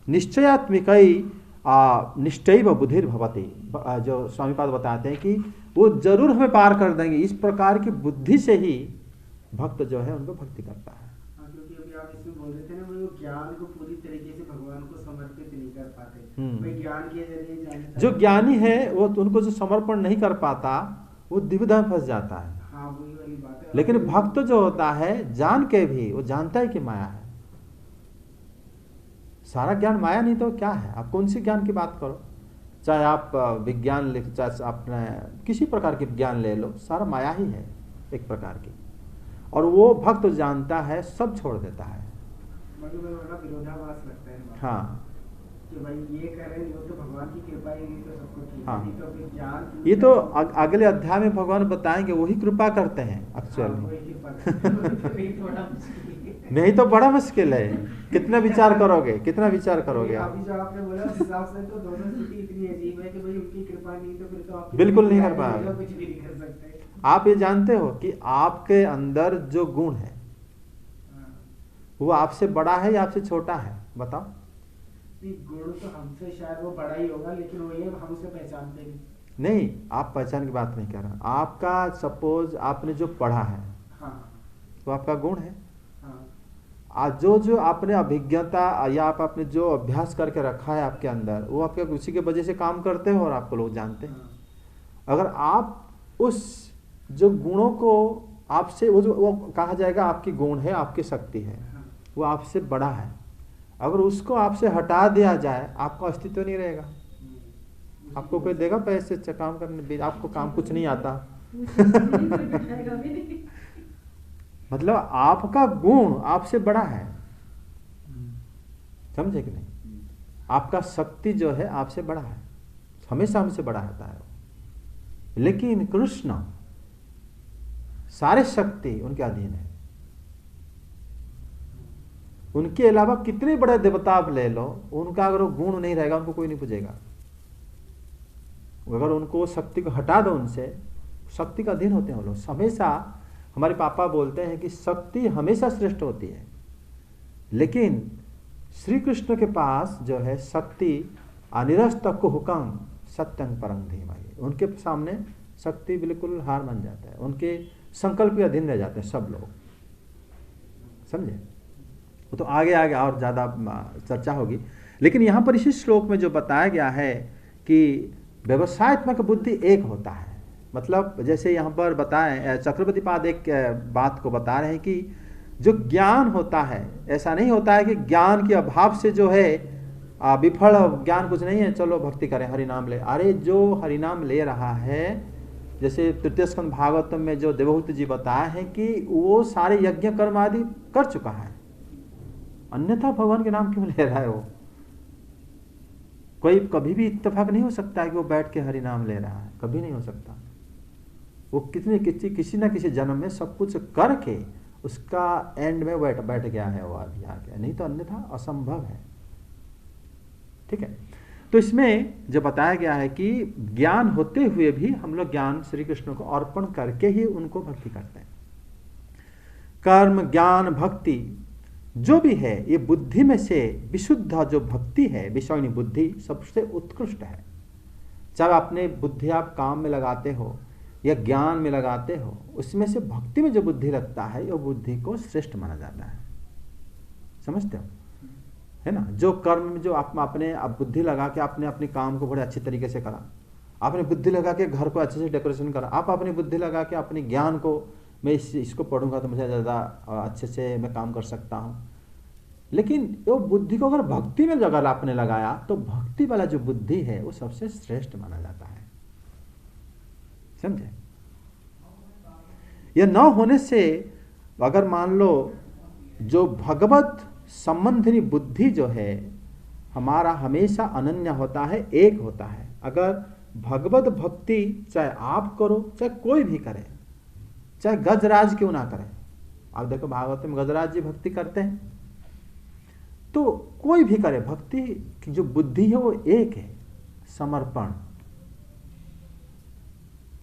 निश्चयात्मिकै निश्चैव बुद्धिर भवति। जो स्वामीपाद बताते हैं कि वो जरूर हमें पार कर देंगे, इस प्रकार की बुद्धि से ही भक्त जो है उनको भक्ति करता है। क्योंकि अभी आप इसमें बोल रहे थे ना, वो ज्ञान को पूरी तरीके से भगवान को समर्पित नहीं कर पाते, हम्म। भाई ज्ञान के जरिए जानता जो ज्ञानी है वो उनको जो समर्पण नहीं कर पाता वो दुविधा में फंस जाता है। हाँ वही वाली बात है। लेकिन भक्त जो होता है जान के भी वो जानता है कि माया है। सारा ज्ञान माया नहीं तो क्या है? आप कौन सी ज्ञान की बात करो, चाहे आप विज्ञान ले, चाहे अपने किसी प्रकार के ज्ञान ले लो, सारा माया ही है एक प्रकार की। और वो भक्त जानता है, सब छोड़ देता है। मतलब बड़ा विरोधाभास लगता है हाँ कि भाई ये कर रहे हैं, वो तो भगवान की कृपा ही नहीं तो सबको ठीक हाँ। है, नहीं तो फिर ज्ञान ये तो अगले अध्याय में भगवान बताएंगे वही कृपा करते हैं एक्चुअली। हाँ, वही कृपा करते हैं। तो ये थोड़ा मुश्किल है। नहीं तो बड़ा मुश्किल है। कितना विचार करोगे, कितना विचार करोगे आप? अभी जो आपने बोला उस हिसाब से तो दोनों स्थिति इतनी अजीब है कि भाई उनकी कृपा नहीं तो फिर तो आप बिल्कुल नहीं कर पाएंगे। कुछ भी नहीं कर सकते। आप ये जानते हो कि आपके अंदर जो गुण है हाँ। वो आपसे बड़ा है या आपसे छोटा है? बताओ। नहीं, गुण तो हमसे शायद वो बड़ा ही होगा, लेकिन वो ये हम उसे पहचानते नहीं। नहीं, आप पहचान की बात नहीं कर रहे। आपका सपोज आपने जो पढ़ा है हाँ वो आपका गुण है। हाँ आज जो आपने अभिज्ञता या आपने जो अभ्यास करके रखा है आपके अंदर, वो आपके उसी के वजह से काम करते हो और आपको लोग जानते हैं। हाँ। अगर आप उस जो गुणों को आपसे वो कहा जाएगा आपकी गुण है, आपकी शक्ति है, हाँ। वो आपसे बड़ा है। अगर उसको आपसे हटा दिया जाए आपका अस्तित्व नहीं रहेगा। आपको कोई देगा पैसे काम करने, आपको काम कुछ नहीं आता। मतलब आपका गुण आपसे बड़ा है, समझे कि नहीं? आपका शक्ति जो है आपसे बड़ा है, हमेशा हमसे बड़ा होता है। लेकिन कृष्ण सारे शक्ति उनके अधीन है। उनके अलावा कितने बड़े देवता आप ले लो, उनका अगर वो गुण नहीं रहेगा उनको कोई नहीं पूजेगा। अगर उनको शक्ति को हटा दो उनसे, शक्ति का अधीन होते हैं वो लोग हमेशा। हमारे पापा बोलते हैं कि शक्ति हमेशा श्रेष्ठ होती है, लेकिन श्री कृष्ण के पास जो है शक्ति अनिरस्त को हुकम सत्यं परं धीमहि, उनके सामने शक्ति बिल्कुल हार मान जाता है। उनके संकल्प के अधीन रह जाते हैं सब लोग, समझे? वो तो आगे आगे और ज़्यादा चर्चा होगी। लेकिन यहाँ पर इसी श्लोक में जो बताया गया है कि व्यवसायत्मक बुद्धि एक होता है। मतलब जैसे यहाँ पर बताएं, चक्रवर्ती पाद एक बात को बता रहे हैं कि जो ज्ञान होता है, ऐसा नहीं होता है कि ज्ञान के अभाव से जो है विफल ज्ञान कुछ नहीं है, चलो भक्ति करें, हरिनाम ले। अरे जो हरिनाम ले रहा है, जैसे तृतीय स्कंद भागवतम में जो देवहूति जी बताए हैं कि वो सारे यज्ञ कर्म आदि कर चुका है, अन्यथा भगवान के नाम क्यों ले रहा है? वो कोई कभी भी इत्तेफाक नहीं हो सकता है कि वो बैठ के हरि नाम ले रहा है, कभी नहीं हो सकता। वो किसी न किसी जन्म में सब कुछ करके उसका एंड में बैठ गया है वो अभी आके, नहीं तो अन्यथा असंभव है। ठीक है, तो इसमें जो बताया गया है कि ज्ञान होते हुए भी हम लोग ज्ञान श्री कृष्ण को अर्पण करके ही उनको भक्ति करते हैं। कर्म ज्ञान भक्ति जो भी है, ये बुद्धि में से विशुद्ध जो भक्ति है, विषयनी बुद्धि सबसे उत्कृष्ट है। चाहे अपने बुद्धि आप काम में लगाते हो या ज्ञान में लगाते हो, उसमें से भक्ति में जो बुद्धि लगता है वो बुद्धि को श्रेष्ठ माना जाता है। समझते हो, है ना? जो कर्म में जो आप अपने बुद्धि लगा के आपने अपने काम को बड़े अच्छे तरीके से करा, आपने बुद्धि लगा के घर को अच्छे से डेकोरेशन करा, आप अपनी बुद्धि लगा के अपने ज्ञान को, मैं इसको पढ़ूंगा तो मुझे ज़्यादा अच्छे से मैं काम कर सकता हूँ। लेकिन वो बुद्धि को अगर भक्ति में अगर आपने लगाया तो भक्ति वाला जो बुद्धि है वो सबसे श्रेष्ठ माना जाता है। समझे? यह न होने से अगर मान लो जो भगवत संबंधी बुद्धि जो है हमारा हमेशा अनन्य होता है, एक होता है। अगर भगवत भक्ति चाहे आप करो चाहे कोई भी करे, चाहे गजराज क्यों ना करे। आप देखो भागवत में गजराज जी भक्ति करते हैं, तो कोई भी करे, भक्ति की जो बुद्धि है वो एक है, समर्पण।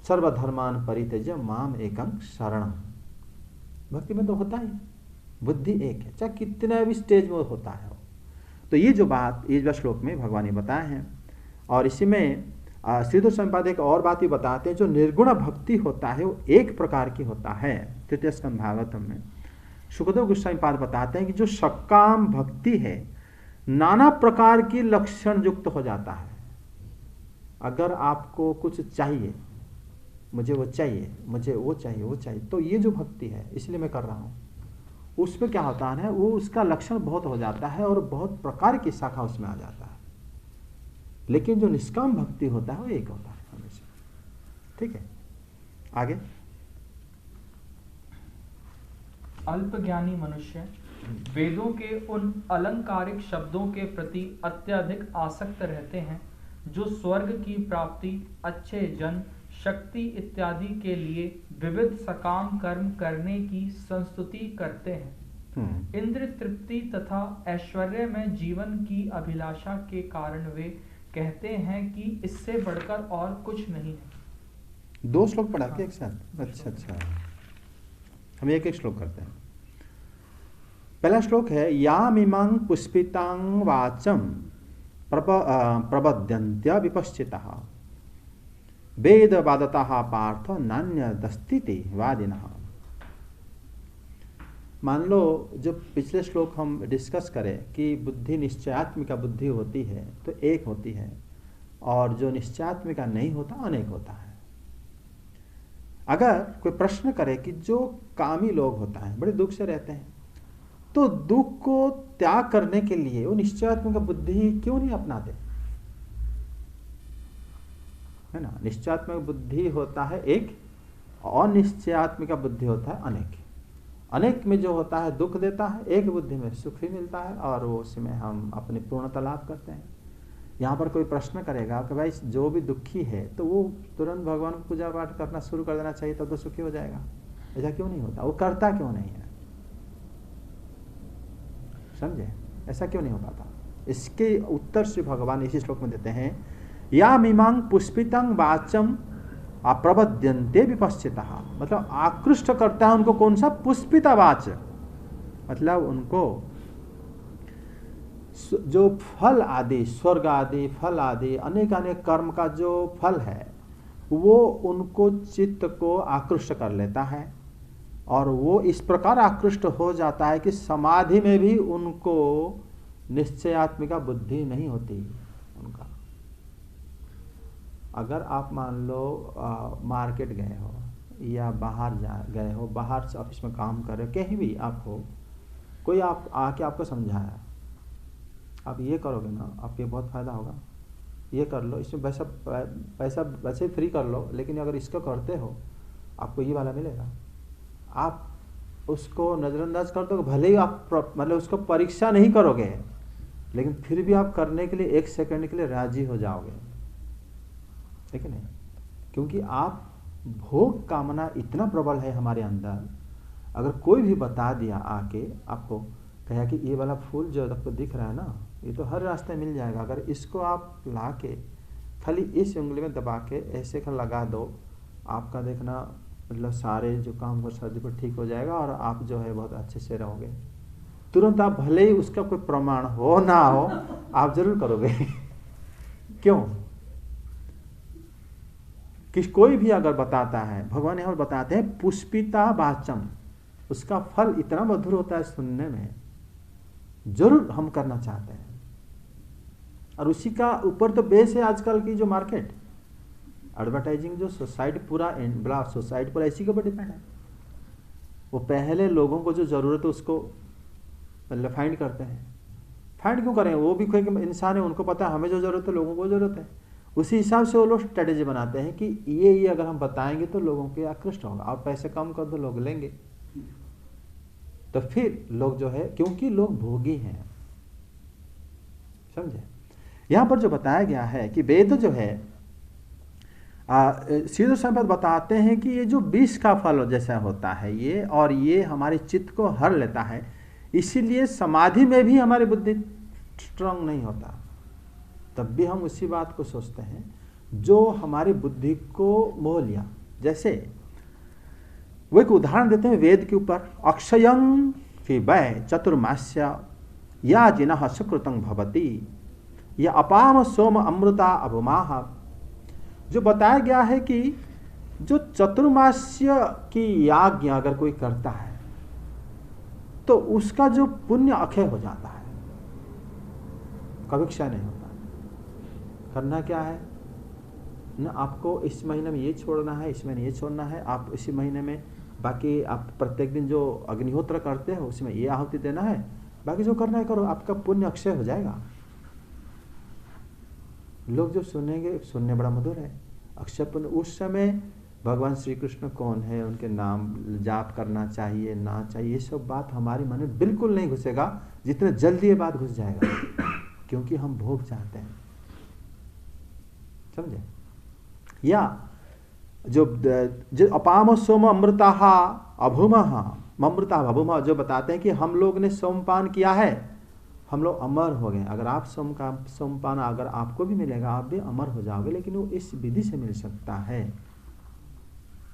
सर्वधर्मान परित्यज्य माम एकं शरणं, भक्ति में तो होता ही, बुद्धि एक है, चाहे कितना भी स्टेज में होता है। तो ये जो बात ये श्लोक में भगवान ने बताए हैं। और इसी में श्रीधर संपादक एक और बात ही बताते हैं, जो निर्गुण भक्ति होता है वो एक प्रकार की होता है। तृतीय स्कंद भागवतम में सुखदेव गोस्वामी पाद बताते हैं कि जो सकाम भक्ति है नाना प्रकार की लक्षण युक्त हो जाता है। अगर आपको कुछ चाहिए, मुझे वो चाहिए, मुझे वो चाहिए, वो चाहिए, तो ये जो भक्ति है इसलिए मैं कर रहा हूँ, उसमें क्या होता है, वो उसका लक्षण बहुत हो जाता है और बहुत प्रकार की शाखा उसमें आ जाता है। लेकिन जो निष्काम भक्ति होता है वो एक होता है हमेशा। ठीक है, आगे। अल्पज्ञानी मनुष्य वेदों के उन अलंकारिक शब्दों के प्रति अत्यधिक आसक्त रहते हैं जो स्वर्ग की प्राप्ति, अच्छे जन, शक्ति इत्यादि के लिए विविध सकाम कर्म करने की संस्तुति करते हैं। इंद्र तृप्ति तथा ऐश्वर्य में जीवन की अभिलाषा के कारण वे कहते हैं कि इससे बढ़कर और कुछ नहीं है। 2 श्लोक पढ़ा के एक साथ? अच्छा, हम एक श्लोक करते हैं। पहला श्लोक है यामिमां पुष्पितां वाचं प्रबध्यन्त्य विपश्चितः वेद वादतः पार्थ नान्यदस्तीति वादिनः। मान लो जो पिछले श्लोक हम डिस्कस करें कि बुद्धि निश्चयात्मिका बुद्धि होती है तो एक होती है, और जो निश्चयात्मिका नहीं होता अनेक होता है। अगर कोई प्रश्न करे कि जो कामी लोग होता है बड़े दुख से रहते हैं, तो दुख को त्याग करने के लिए वो निश्चयात्मिका बुद्धि क्यों नहीं अपनाते, है ना? निश्चयात्मक बुद्धि होता है एक, और निश्चयात्मिका बुद्धि होता है अनेक। अनेक में जो होता है दुख देता है, एक बुद्धि में सुख ही मिलता है, और वो उसमें हम अपनी पूर्णता लाभ करते हैं। यहाँ पर कोई प्रश्न करेगा कि भाई जो भी दुखी है तो वो तुरंत भगवान को पूजा पाठ करना शुरू कर देना चाहिए, तब तो सुखी हो जाएगा। ऐसा क्यों नहीं होता? वो करता क्यों नहीं है? समझे? ऐसा क्यों नहीं हो पाता? इसके उत्तर से भगवान इसी श्लोक में देते हैं या मीमांग पुष्पितं वाचं अप्रबध्यन्ते विपश्चितः। मतलब आकृष्ट करता है उनको कौन सा? पुष्पिता वाच, मतलब उनको जो फल आदि, स्वर्ग आदि, फल आदि, अनेक अनेक कर्म का जो फल है वो उनको चित्त को आकृष्ट कर लेता है, और वो इस प्रकार आकृष्ट हो जाता है कि समाधि में भी उनको निश्चयात्मिका बुद्धि नहीं होती उनका। अगर आप मान लो मार्केट गए हो या बाहर गए हो, बाहर से ऑफिस में काम कर रहे हो, कहीं भी आप हो, कोई आप आके आपको समझाया, आप ये करोगे ना आपके बहुत फ़ायदा होगा, ये कर लो, इसमें पैसा वैसे फ्री कर लो, लेकिन अगर इसको करते हो आपको ये वाला मिलेगा। आप उसको नज़रअंदाज कर दो, भले ही आप मतलब उसको परीक्षा नहीं करोगे, लेकिन फिर भी आप करने के लिए 1 सेकंड के लिए राजी हो जाओगे, ठीक है नहीं? क्योंकि आप भोग कामना इतना प्रबल है हमारे अंदर। अगर कोई भी बता दिया आके आपको, कहा कि ये वाला फूल जो आपको दिख रहा है ना, ये तो हर रास्ते मिल जाएगा, अगर इसको आप ला के खाली इस उंगली में दबा के ऐसे कर लगा दो, आपका देखना मतलब सारे जो काम कर सर्दी पर ठीक हो जाएगा, और आप जो है बहुत अच्छे से रहोगे। तुरंत आप भले ही उसका कोई प्रमाण हो ना हो, आप जरूर करोगे। क्यों? कि कोई भी अगर बताता है, भगवान यहाँ बताते हैं पुष्पिता वाचम, उसका फल इतना मधुर होता है सुनने में, जरूर हम करना चाहते हैं। और उसी का ऊपर तो बेस है आजकल की जो मार्केट एडवर्टाइजिंग, जो सोसाइटी पूरा बड़ा सोसाइटी पर इसी के ऊपर डिपेंड है। वो पहले लोगों को जो ज़रूरत है उसको मतलब फाइंड करते हैं। फाइंड क्यों करें? वो भी कोई इंसान है, उनको पता है हमें जो ज़रूरत है लोगों को ज़रूरत है। उसी हिसाब से वो लोग स्ट्रेटेजी बनाते हैं कि ये अगर हम बताएंगे तो लोगों के आकृष्ट होगा, और पैसे कम कर दो लोग लेंगे। तो फिर लोग जो है, क्योंकि लोग भोगी हैं, समझे? यहाँ पर जो बताया गया है कि वेद जो है सीधे संपद बताते हैं कि ये जो विष का फल जैसा होता है ये, और ये हमारे चित्त को हर लेता है, इसीलिए समाधि में भी हमारी बुद्धि स्ट्रांग नहीं होता। तब भी हम उसी बात को सोचते हैं जो हमारी बुद्धि को मोह लिया। जैसे वो एक उदाहरण देते हैं वेद के ऊपर, अक्षयं फी वै चतुर्मास्य या जिनः सुकृतं भवति या अपाम सोम अमृता अभुमाह। जो बताया गया है कि जो चतुर्मास्य की याज्ञ अगर कोई करता है तो उसका जो पुण्य अक्षय हो जाता है, कभी क्षय नहीं होता। करना क्या है ना, आपको इस महीने में ये छोड़ना है, इस महीने ये छोड़ना है, आप इसी महीने में बाकी आप प्रत्येक दिन जो अग्निहोत्र करते हो उसमें ये आहुति देना है, बाकी जो करना है करो, आपका पुण्य अक्षय हो जाएगा। लोग जो सुनेंगे, सुनने बड़ा मधुर है, अक्षय पुण्य। उस समय भगवान श्री कृष्ण कौन है, उनके नाम जाप करना चाहिए ना चाहिए, ये सब बात हमारे मन में बिल्कुल नहीं घुसेगा, जितने जल्दी ये बात घुस जाएगा, क्योंकि हम भोग चाहते हैं, समझे। या जो अपाम सोम अमृता अभूम अमृता अभूम, जो बताते हैं कि हम लोग ने सोमपान किया है, हम लोग अमर हो गए। अगर आप सोमपान अगर आपको भी मिलेगा, आप भी अमर हो जाओगे, लेकिन वो इस विधि से मिल सकता है।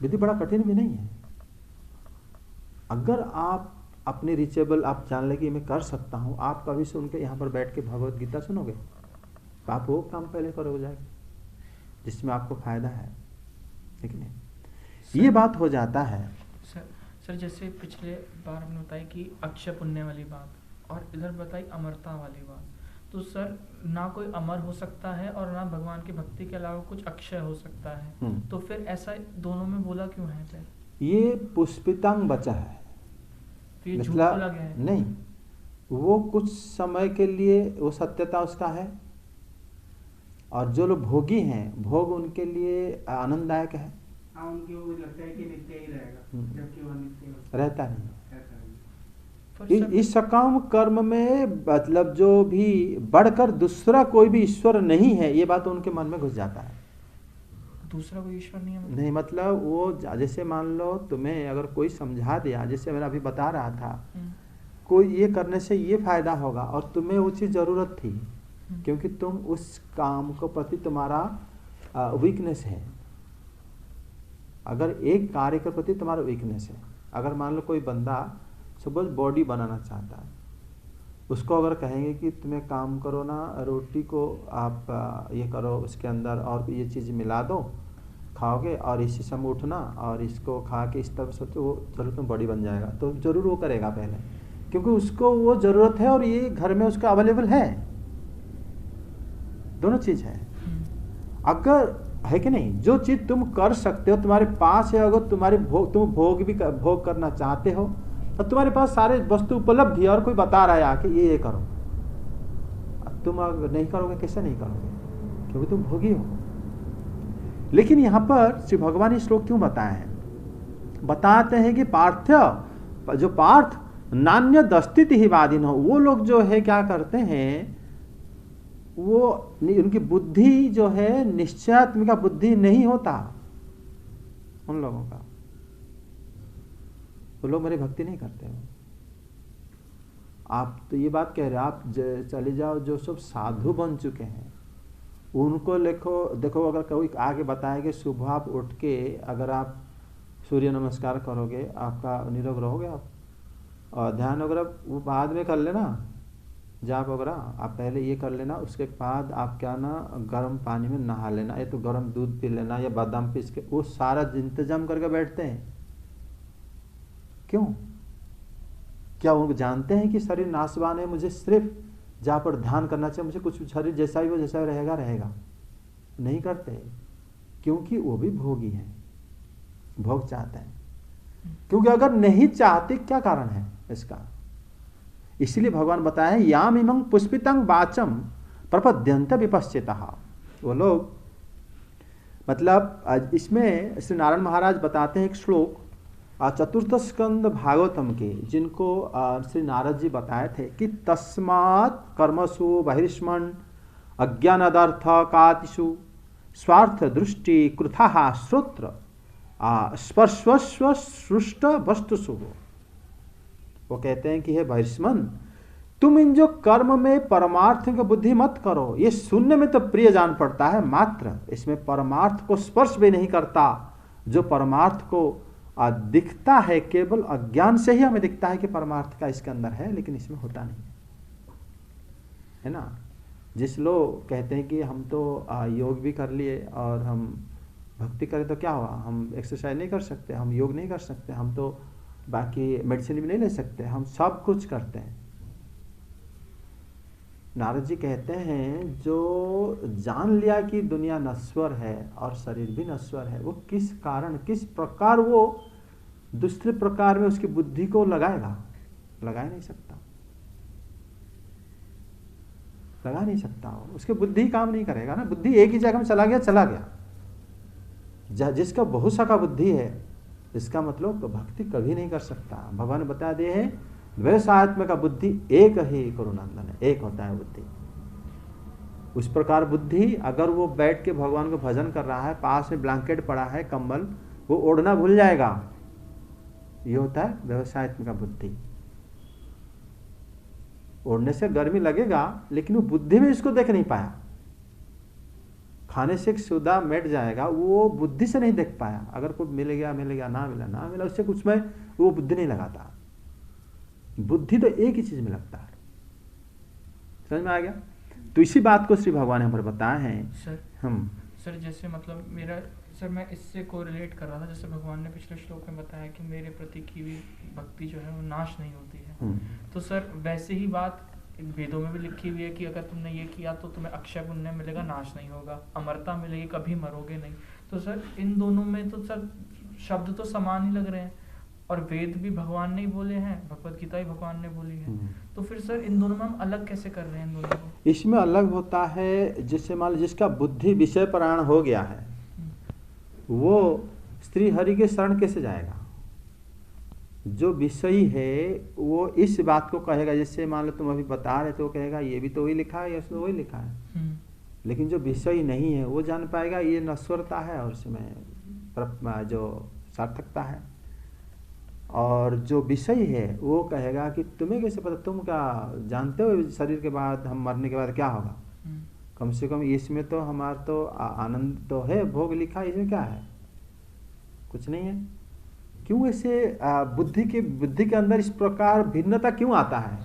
विधि बड़ा कठिन भी नहीं है। अगर आप अपने रिचेबल आप जान ले कि मैं कर सकता हूं, आप कभी सुन के यहाँ पर बैठ के भगवत गीता सुनोगे, तो आप वो काम पहले करोगे जाएगा जिसमें आपको फायदा है, ठीक नहीं। ये बात हो जाता है। सर जैसे पिछले बार हमने बताई कि अक्षय पुण्य वाली बात, और इधर बताई अमरता वाली बात, तो सर ना कोई अमर हो सकता है और ना भगवान की भक्ति के अलावा कुछ अक्षय हो सकता है, तो फिर ऐसा दोनों में बोला क्यों है फिर? ये पुष्पितांग बचा है, तो ये झूठ बोला गया है? नहीं, वो कुछ समय के लिए वो सत्यता उसका है, और जो लोग भोगी हैं, भोग उनके लिए आनंददायक है। उनको लगता है कि नित्य ही रहेगा, जबकि वो नित्य रहता नहीं। इस सकाम कर्म में मतलब जो भी बढ़कर दूसरा कोई भी ईश्वर नहीं है, ये बात उनके मन में घुस जाता है। दूसरा कोई ईश्वर नहीं है नहीं, मतलब वो जैसे मान लो तुम्हें अगर कोई समझा दिया, जैसे मैं अभी बता रहा था, कोई ये करने से ये फायदा होगा और तुम्हें वो चीज जरूरत थी, क्योंकि तुम उस काम को प्रति तुम्हारा वीकनेस है। अगर एक कार्य के प्रति तुम्हारा वीकनेस है, अगर मान लो कोई बंदा सपोज बॉडी बनाना चाहता है, उसको अगर कहेंगे कि तुम्हें काम करो ना, रोटी को आप ये करो, उसके अंदर और ये चीज़ मिला दो, खाओगे और इसी समय उठना और इसको खा के इस तरह से, तो वो जरूर तुम बॉडी बन जाएगा, तो जरूर वो करेगा पहले, क्योंकि उसको वो ज़रूरत है और ये घर में उसका अवेलेबल है, दोनों चीज़ है। अगर है कि नहीं, जो चीज़ तुम कर सकते हो तुम्हारे पास है, अगर तुम्हारे तुम भोग करना चाहते हो, तो तुम्हारे पास सारे वस्तु उपलब्ध है और कोई बता रहा है आके ये करो, तुम अगर नहीं करोगे, कैसे नहीं करोगे, क्योंकि तुम भोगी हो। लेकिन यहाँ पर श्री भगवान ये श्लोक क्यों बताए हैं? बताते हैं कि जो पार्थ नान्य दस्तिति ही वादिन हो, वो लोग जो है क्या करते हैं, वो उनकी बुद्धि जो है निश्चयात्मिका बुद्धि नहीं होता उन लोगों का, वो लोग मेरी भक्ति नहीं करते हो। आप तो ये बात कह रहे हो, आप चले जाओ जो सब साधु बन चुके हैं उनको देखो, अगर कोई आगे बताएगा सुबह आप उठ के अगर आप सूर्य नमस्कार करोगे, आपका निरोग रहोगे आप, और ध्यान वगैरह वो बाद में कर लेना, जाप वगैरह आप पहले ये कर लेना, उसके बाद आप क्या ना गर्म पानी में नहा लेना, या तो गर्म दूध पी लेना या बादाम पीस के, वो सारा इंतजाम करके बैठते हैं। क्यों? क्या वो जानते हैं कि शरीर नाशवान है, मुझे सिर्फ जहाँ पर ध्यान करना चाहिए, मुझे कुछ शरीर जैसा ही वो जैसा रहेगा? नहीं करते, क्योंकि वो भी भोगी हैं, भोग चाहते हैं। क्योंकि अगर नहीं चाहते, क्या कारण है इसका? इसलिए भगवान बताए याम इमं पुष्पितं वाचम प्रपद्यन्ते विपश्चितः। वो लोग मतलब इसमें श्री नारायण महाराज बताते हैं एक श्लोक चतुर्थ स्कंद भागवतम के, जिनको श्री नारद जी बताए थे कि तस्मात् कर्मसु बहिर्ष्मन् अज्ञानादर्थ कातिषु स्वार्थ दृष्टि कृथा श्रोत्र स्पर्शस्व सृष्ट वस्तुषु। वो कहते हैं कि हे बहिर्ष्मन्, तुम इन जो कर्म में परमार्थ की बुद्धि मत करो, ये सुनने में तो प्रिय जान पड़ता है, मात्र इसमें परमार्थ को स्पर्श भी नहीं करता। जो परमार्थ को दिखता है, केवल अज्ञान से ही हमें दिखता है कि परमार्थ का इसके अंदर है, लेकिन इसमें होता नहीं है ना। जिस लोग कहते हैं कि हम तो योग भी कर लिए और हम भक्ति करें तो क्या हुआ, हम एक्सरसाइज नहीं कर सकते, हम योग नहीं कर सकते, हम तो बाकी मेडिसिन भी नहीं ले सकते, हम सब कुछ करते हैं। नारद जी कहते हैं जो जान लिया कि दुनिया नश्वर है और शरीर भी नश्वर है, वो किस कारण किस प्रकार वो दूसरे प्रकार में उसकी बुद्धि को लगाएगा? लगा नहीं सकता, लगा नहीं सकता। उसकी बुद्धि काम नहीं करेगा ना। बुद्धि एक ही जगह में चला गया, चला गया। जिसका बहुत सा का बुद्धि है, इसका मतलब तो भक्ति कभी नहीं कर सकता। भगवान ने बता दिए है द्वैसात्म का बुद्धि एक ही कुरुनंदन है, एक होता है बुद्धि। उस प्रकार बुद्धि अगर वो बैठ के भगवान को भजन कर रहा है, पास में ब्लैंकेट पड़ा है, कंबल, वो ओढ़ना भूल जाएगा। ये होता है व्यवसायत्म का बुद्धि। ओढ़ने से गर्मी लगेगा लेकिन वो बुद्धि में इसको देख नहीं पाया। खाने से सुधा मिट जाएगा, वो बुद्धि से नहीं देख पाया। अगर कोई मिल गया मिल गया, ना मिला ना मिला, उससे कुछ में वो बुद्धि नहीं लगाता। बुद्धि तो एक ही चीज में लगता है। समझ में आ गया? तो इसी बात को श्री भगवान ने हमें बताया है। सर जैसे मतलब मेरा सर मैं इससे को रिलेट कर रहा था, जैसे भगवान ने पिछले श्लोक में बताया कि मेरे प्रति की हुई भक्ति जो है वो नाश नहीं होती है। तो सर वैसे ही बात वेदों में भी लिखी हुई है कि अगर तुमने ये किया तो तुम्हें अक्षय पुण्य मिलेगा, नाश नहीं होगा, अमरता मिलेगी, कभी मरोगे नहीं। तो सर इन दोनों में तो सर शब्द तो समान ही लग रहे हैं, और वेद भी भगवान ने ही बोले हैं, भगवत गीता ही भगवान ने बोली है। तो फिर सर इन दोनों में हम अलग कैसे कर रहे हैं इन दोनों को? इसमें अलग होता है जिससे मान लो जिसका बुद्धि विषय परायण हो गया है, वो स्त्री हरि के शरण कैसे जाएगा? जो विषयी है वो इस बात को कहेगा, जैसे मान लो तुम अभी बता रहे तो कहेगा ये भी तो वही लिखा है, इसमें वही लिखा है। लेकिन जो विषयी नहीं है वो जान पाएगा ये नश्वरता है और इसमें जो सार्थकता है। और जो विषयी है वो कहेगा कि तुम्हें कैसे पता, तुम क्या जानते हो शरीर के बाद, हम मरने के बाद क्या होगा? कम से कम इसमें तो हमारा तो आनंद तो है, भोग लिखा है, इसमें क्या है? कुछ नहीं है। क्यों ऐसे बुद्धि के अंदर इस प्रकार भिन्नता क्यों आता है?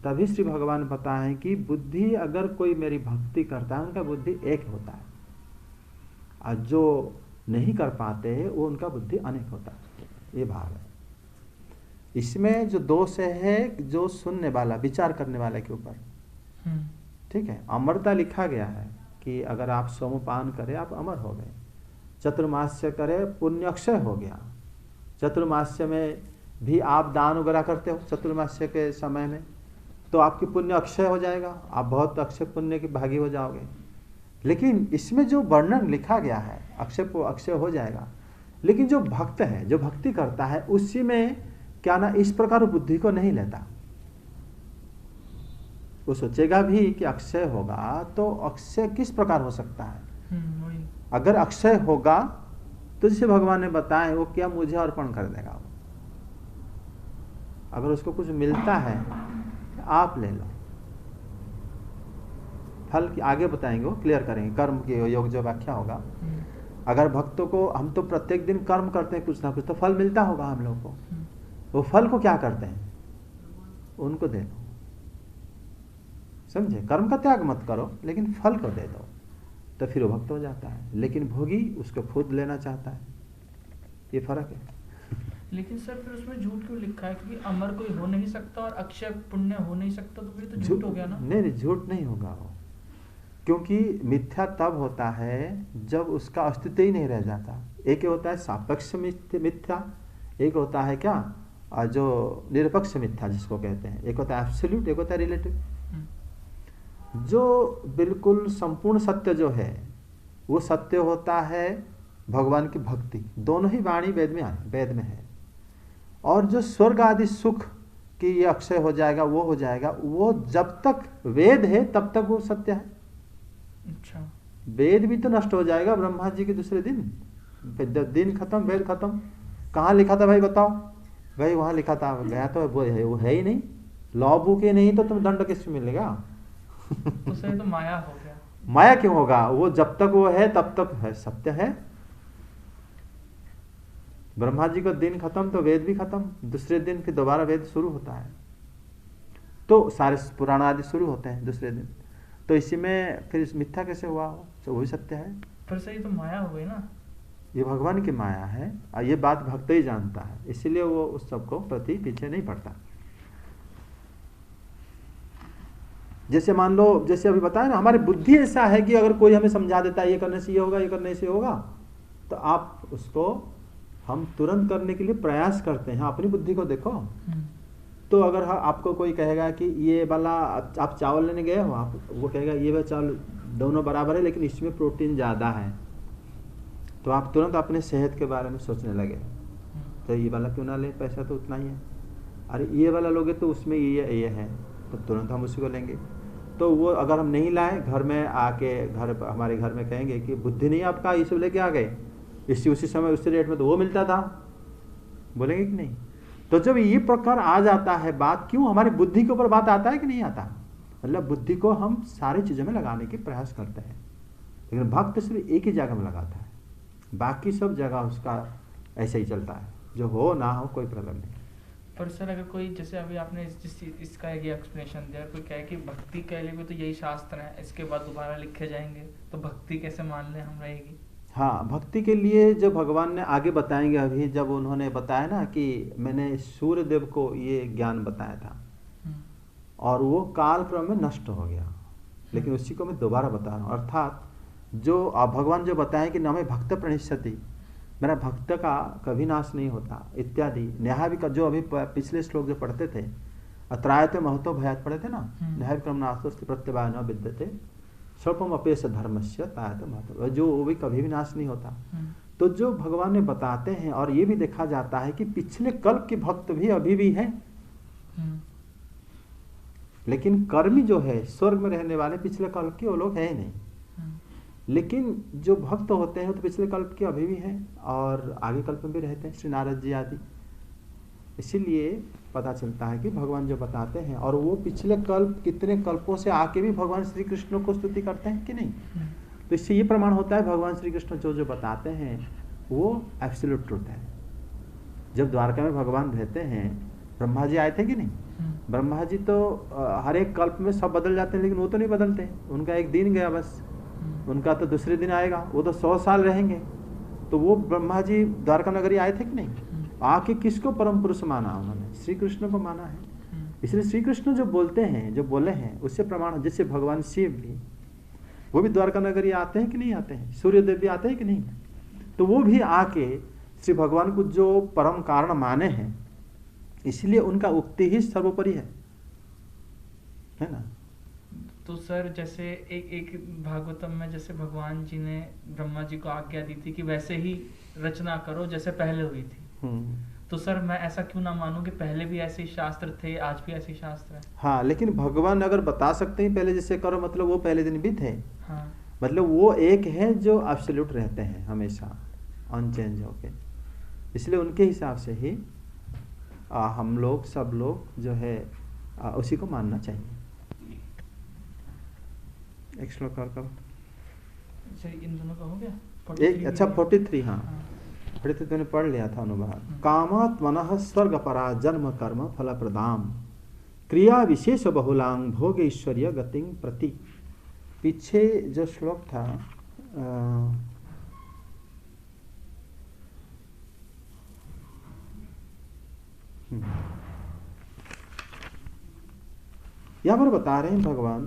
तभी श्री भगवान बताएं कि बुद्धि अगर कोई मेरी भक्ति करता है उनका बुद्धि एक होता है, और जो नहीं कर पाते हैं वो उनका बुद्धि अनेक होता है। ये भाव है। इसमें जो दोष है जो सुनने वाला, विचार करने वाले के ऊपर, ठीक है। अमरता लिखा गया है कि अगर आप सोमपान करें आप अमर हो गए, चतुर्मास्य करें पुण्यक्षय हो गया। चतुर्मास्य में भी आप दान वगैरह करते हो चतुर्मास्य के समय में, तो आपकी पुण्य अक्षय हो जाएगा, आप बहुत अक्षय पुण्य की भागी हो जाओगे। लेकिन इसमें जो वर्णन लिखा गया है अक्षय हो जाएगा, लेकिन जो भक्त है, जो भक्ति करता है, उसी में क्या ना इस प्रकार बुद्धि को नहीं लेता। वो सोचेगा भी कि अक्षय होगा, तो अक्षय किस प्रकार हो सकता है? अगर अक्षय होगा तो जिसे भगवान ने बताया वो क्या मुझे अर्पण कर देगा। वो अगर उसको कुछ मिलता है आप ले लो, फल की आगे बताएंगे, वो क्लियर करेंगे, कर्म के योग जो व्याख्या होगा। अगर भक्तों को, हम तो प्रत्येक दिन कर्म करते हैं कुछ ना कुछ, तो फल मिलता होगा हम लोग को। वो फल को क्या करते हैं? उनको दे दो, समझे? कर्म का त्याग मत करो, लेकिन फल को दे दो, तो फिर वो भक्त हो जाता है। लेकिन भोगी उसको खुद लेना चाहता है, ये फर्क है। लेकिन सर फिर उसमें झूठ क्यों लिखा है? क्योंकि अमर कोई हो नहीं सकता और अक्षय पुण्य हो नहीं सकता, तो फिर तो झूठ हो गया ना? नहीं, झूठ नहीं होगा वो, क्योंकि मिथ्या तब होता है जब उसका अस्तित्व ही नहीं रह जाता। एक होता है सापेक्ष मिथ्या, एक होता है क्या जो निरपेक्ष मिथ्या जिसको कहते हैं, एक होता है एब्सोल्यूट, एक होता है रिलेटिव। जो बिल्कुल संपूर्ण सत्य जो है वो सत्य होता है भगवान की भक्ति। दोनों ही वाणी वेद में है। और जो स्वर्ग आदि सुख कि ये अक्षय हो जाएगा, वो हो जाएगा, वो जब तक वेद है तब तक वो सत्य है। अच्छा, वेद भी तो नष्ट हो जाएगा ब्रह्मा जी के दूसरे दिन, दिन खत्म, वेद खत्म। कहाँ लिखा था भाई बताओ? भाई वहां लिखा था, गया तो वो है ही नहीं। लॉ बुक ही नहीं तो तुम दंड किससे मिलेगा? तो सर तो माया हो गया। माया क्यों होगा? वो जब तक वो है तब तक है, सत्य है। ब्रह्मा जी का दिन खत्म तो वेद भी खत्म, दूसरे दिन फिर दोबारा वेद शुरू होता है, तो सारे पुराण आदि शुरू होते हैं दूसरे दिन। तो इसी में फिर मिथ्या कैसे हुआ हो? तो वही सत्य है। पर सही तो माया हो गई ना। ये भगवान की माया है और ये बात भक्त ही जानता है, इसीलिए वो उस सबको प्रति पीछे नहीं पड़ता। जैसे मान लो, जैसे अभी बताया ना, हमारी बुद्धि ऐसा है कि अगर कोई हमें समझा देता है ये करने से ये होगा, ये करने से होगा, तो आप उसको हम तुरंत करने के लिए प्रयास करते हैं। अपनी बुद्धि को देखो। तो अगर आपको कोई कहेगा कि ये वाला आप चावल लेने गए हो, आप वो कहेगा ये वाला चावल दोनों बराबर है लेकिन इसमें प्रोटीन ज़्यादा है, तो आप तुरंत अपने सेहत के बारे में सोचने लगे, तो ये वाला क्यों ना ले, पैसा तो उतना ही है। अरे ये वाला लोगे तो उसमें ये है, तो तुरंत हम उसी को लेंगे। तो वो अगर हम नहीं लाए, घर में आके हमारे घर में कहेंगे कि बुद्धि नहीं आपका, ये सब लेके आ गए, उसी समय उसी रेट में तो वो मिलता था, बोलेंगे कि नहीं। तो जब ये प्रकार आ जाता है बात, क्यों हमारी बुद्धि के ऊपर बात आता है कि नहीं आता, मतलब बुद्धि को हम सारी चीज़ों में लगाने की प्रयास करते हैं, लेकिन भक्त सिर्फ एक ही जगह में लगाता है, बाकी सब जगह उसका ऐसे ही चलता है, जो हो ना हो कोई प्रॉब्लम नहीं। पर सर अगर कोई, जैसे अभी आपने इसका ये एक्सप्लेनेशन दिया, कोई कहे कि भक्ति के लिए भी तो यही शास्त्र है, इसके बाद दोबारा लिखे जाएंगे, तो भक्ति कैसे मान लें हम रहेगी? हाँ, भक्ति के लिए जो भगवान ने आगे बताएंगे, अभी जब उन्होंने बताया ना कि मैंने सूर्य देव को ये ज्ञान बताया था और वो काल क्रम में नष्ट हो गया, लेकिन उसी को मैं दोबारा बता रहा हूँ। अर्थात जो भगवान जो बताए कि न मैं भक्त प्रणिष्यति, मेरा भक्त का कभी नाश नहीं होता इत्यादि। न्याय का जो अभी पिछले श्लोक जो पढ़ते थे, अत्रायते महतो भयात पढ़े थे ना, न्याय क्रम नास्तोस्ति प्रत्यवाय न विद्यते स्वल्पम अपेश धर्मस्य तायत महतो, जो वो भी कभी भी नाश नहीं होता। तो जो भगवान ने बताते हैं, और ये भी देखा जाता है कि पिछले कल्प के भक्त भी अभी भी हैं, लेकिन कर्मी जो है स्वर्ग में रहने वाले पिछले कल्प के वो लोग है ही नहीं, लेकिन जो भक्त होते हैं तो पिछले कल्प के अभी भी हैं और आगे कल्प में भी रहते हैं, श्री नारद जी आदि। इसीलिए पता चलता है कि भगवान जो बताते हैं, और वो पिछले कल्प कितने कल्पों से आके भी भगवान श्री कृष्ण को स्तुति करते हैं कि नहीं। तो इससे ये प्रमाण होता है भगवान श्री कृष्ण जो बताते हैं वो एब्सोल्यूट ट्रूथ है। जब द्वारका में भगवान रहते हैं, ब्रह्मा जी आए थे कि नहीं, ब्रह्मा जी तो हर एक कल्प में सब बदल जाते हैं, लेकिन वो तो नहीं बदलते, उनका एक दिन गया बस, उनका तो दूसरे दिन आएगा, वो तो 100 साल रहेंगे। तो वो ब्रह्मा जी द्वारका नगरी आए थे कि नहीं, आके किसको परम पुरुष माना उन्होंने, श्री कृष्ण को माना है। इसलिए श्री कृष्ण जो बोलते हैं, जो बोले हैं, उससे प्रमाण, जैसे भगवान शिव भी, वो भी द्वारका नगरी आते हैं कि नहीं आते हैं, सूर्यदेव भी आते हैं कि नहीं, तो वो भी आके श्री भगवान को जो परम कारण माने हैं, इसलिए उनका उक्ति ही सर्वोपरि है ना। तो सर जैसे एक भागवतम में जैसे भगवान जी ने ब्रह्मा जी को आज्ञा दी थी कि वैसे ही रचना करो जैसे पहले हुई थी, तो सर मैं ऐसा क्यों ना मानूं कि पहले भी ऐसे शास्त्र थे, आज भी ऐसे शास्त्र है। हाँ, लेकिन भगवान अगर बता सकते हैं पहले जैसे करो, मतलब वो पहले दिन भी थे। हाँ, मतलब वो एक है जो एब्सोल्यूट रहते हैं हमेशा अनचेंज होके, इसलिए उनके हिसाब से ही हम लोग सब लोग जो है उसी को मानना चाहिए। एक श्लोक और करो। इन दोनों का हो गया, एक अच्छा 43। हाँ, 43 तूने पढ़ लिया था अनुवाद। कामात्मनः स्वर्ग परा जन्म कर्म फल प्रदाम क्रिया विशेष बहुलांग भोग ऐश्वर्य गतिं प्रति। पीछे जो श्लोक था यहाँ पर बता रहे हैं भगवान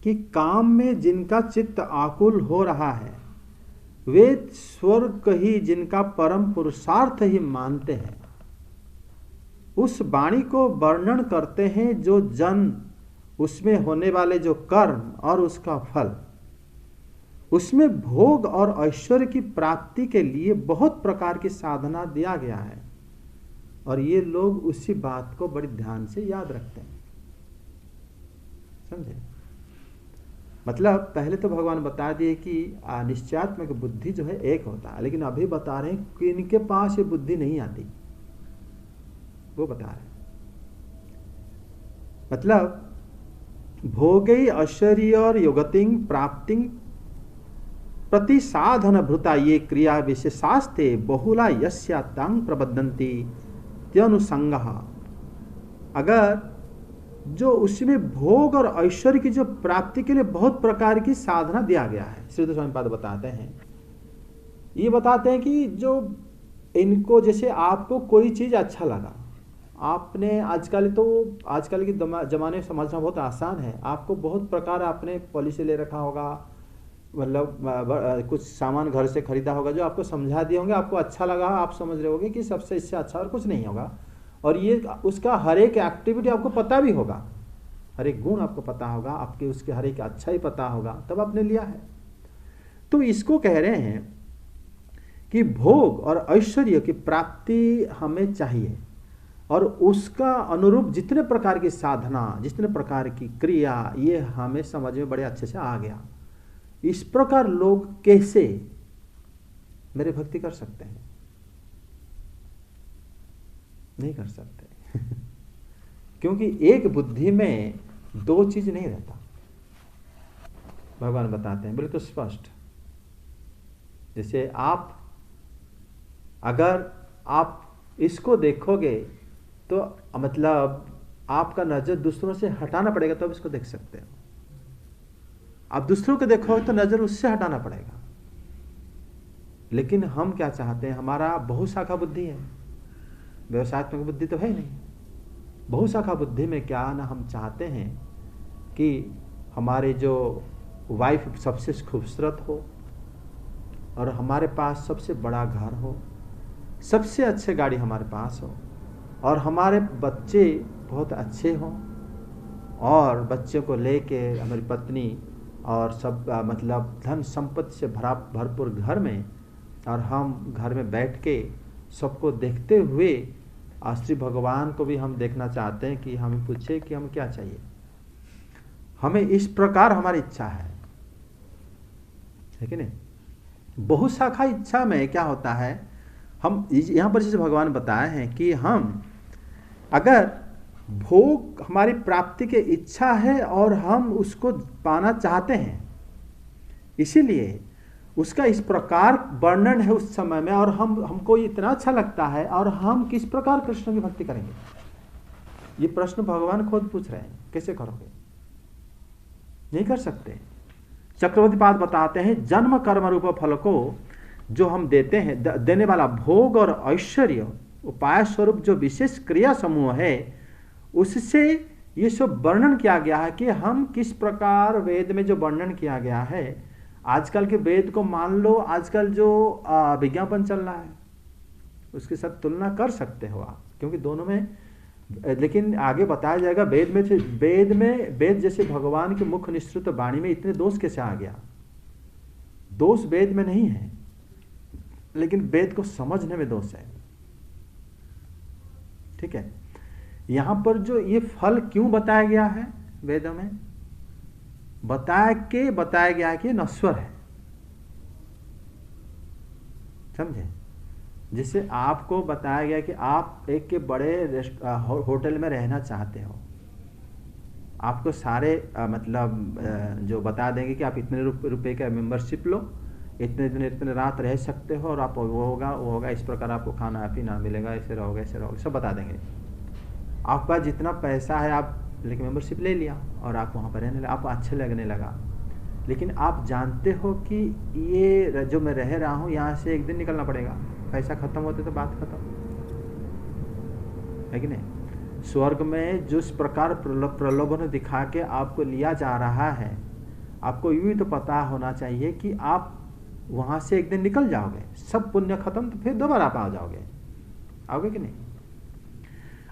कि काम में जिनका चित्त आकुल हो रहा है, वे स्वर्ग ही जिनका परम पुरुषार्थ ही मानते हैं, उस वाणी को वर्णन करते हैं जो जन उसमें होने वाले जो कर्म और उसका फल, उसमें भोग और ऐश्वर्य की प्राप्ति के लिए बहुत प्रकार की साधना दिया गया है, और ये लोग उसी बात को बड़ी ध्यान से याद रखते हैं। समझे? मतलब पहले तो भगवान बता दिए कि निश्चयात्मक बुद्धि जो है एक होता है, लेकिन अभी बता रहे हैं कि इनके पास ये बुद्धि नहीं आती, वो बता रहे हैं। मतलब भोगै ऐश्वर्य और योगतिं प्राप्तिं प्रति साधन भृता ये क्रिया विशेषास्ते बहुला यस्यातां प्रबद्धन्ति त्यनुसंगः। अगर जो उसमें भोग और ऐश्वर्य की जो प्राप्ति के लिए बहुत प्रकार की साधना दिया गया है, श्री स्वामीपाद बताते हैं, ये बताते हैं कि जो इनको, जैसे आपको कोई चीज़ अच्छा लगा, आपने आजकल के ज़माने में समझना बहुत आसान है, आपको बहुत प्रकार आपने पॉलिसी ले रखा होगा, मतलब कुछ सामान घर से खरीदा होगा जो आपको समझा दिए होंगे, आपको अच्छा लगा, आप समझ रहे होगे कि सबसे इससे अच्छा और कुछ नहीं होगा, और ये उसका हर एक एक्टिविटी आपको पता भी होगा, हर एक गुण आपको पता होगा, आपके उसके हर एक अच्छा ही पता होगा, तब आपने लिया है। तो इसको कह रहे हैं कि भोग और ऐश्वर्य की प्राप्ति हमें चाहिए, और उसका अनुरूप जितने प्रकार की साधना, जितने प्रकार की क्रिया, ये हमें समझ में बड़े अच्छे से आ गया। इस प्रकार लोग कैसे मेरे भक्ति कर सकते हैं? नहीं कर सकते क्योंकि एक बुद्धि में दो चीज नहीं रहता। भगवान बताते हैं बिल्कुल स्पष्ट, जैसे अगर आप इसको देखोगे तो मतलब आपका नजर दूसरों से हटाना पड़ेगा, तब इसको देख सकते हो। आप दूसरों को देखोगे तो नजर उससे हटाना पड़ेगा। लेकिन हम क्या चाहते हैं? हमारा बहुशाखा बुद्धि है, व्यवसायत्मक बुद्धि तो है नहीं। बहुशाखा बुद्धि में क्या ना, हम चाहते हैं कि हमारे जो वाइफ सबसे खूबसूरत हो, और हमारे पास सबसे बड़ा घर हो, सबसे अच्छे गाड़ी हमारे पास हो, और हमारे बच्चे बहुत अच्छे हों, और बच्चों को लेके हमारी पत्नी और सब मतलब धन संपत्ति से भरपूर घर में, और हम घर में बैठ के सबको देखते हुए श्री भगवान को भी हम देखना चाहते हैं कि हमें पूछे कि हम क्या चाहिए। हमें इस प्रकार हमारी इच्छा है कि नहीं? बहुशाखा इच्छा में क्या होता है, हम यहाँ पर जैसे भगवान बताए हैं कि हम अगर भोग हमारी प्राप्ति की इच्छा है और हम उसको पाना चाहते हैं, इसीलिए उसका इस प्रकार वर्णन है उस समय में, और हमको इतना अच्छा लगता है, और हम किस प्रकार कृष्ण की भक्ति करेंगे? ये प्रश्न भगवान खुद पूछ रहे हैं, कैसे करोगे? नहीं कर सकते। चक्रवर्ती पाद बताते हैं, जन्म कर्म रूप फल को जो हम देते हैं, देने वाला भोग और ऐश्वर्य उपाय स्वरूप जो विशेष क्रिया समूह है, उससे ये सब वर्णन किया गया है कि हम किस प्रकार वेद में जो वर्णन किया गया है, आजकल के वेद को मान लो, आजकल जो विज्ञापन चल रहा है उसके साथ तुलना कर सकते हो आप, क्योंकि दोनों में, लेकिन आगे बताया जाएगा वेद जैसे भगवान के मुख निश्चित वाणी में इतने दोष कैसे आ गया? दोष वेद में नहीं है, लेकिन वेद को समझने में दोष है। ठीक है, यहां पर जो ये फल क्यों बताया गया है वेदों में, बताया गया है कि नश्वर है। समझे? जिससे आपको बताया गया कि आप एक के बड़े होटल में रहना चाहते हो, आपको सारे मतलब जो बता देंगे कि आप इतने रुपए का मेंबरशिप लो, इतने दिन इतने रात रह सकते हो, और आप वो होगा इस प्रकार, आपको खाना पीना मिलेगा, ऐसे रहोगे सब बता देंगे। आपके पास जितना पैसा है आप लेकिन मेंबरशिप ले लिया और आप वहाँ पर रहने लगे, आपको अच्छा लगने लगा, लेकिन आप जानते हो कि ये जो मैं रह रहा हूँ यहाँ से एक दिन निकलना पड़ेगा, पैसा खत्म होते तो बात खत्म है कि नहीं? स्वर्ग में जिस प्रकार प्रलोभन दिखा के आपको लिया जा रहा है, आपको यूँ तो पता होना चाहिए कि आप वहाँ से एक दिन निकल जाओगे, सब पुण्य खत्म, तो फिर दोबारा आप आ जाओगे, आओगे कि नहीं?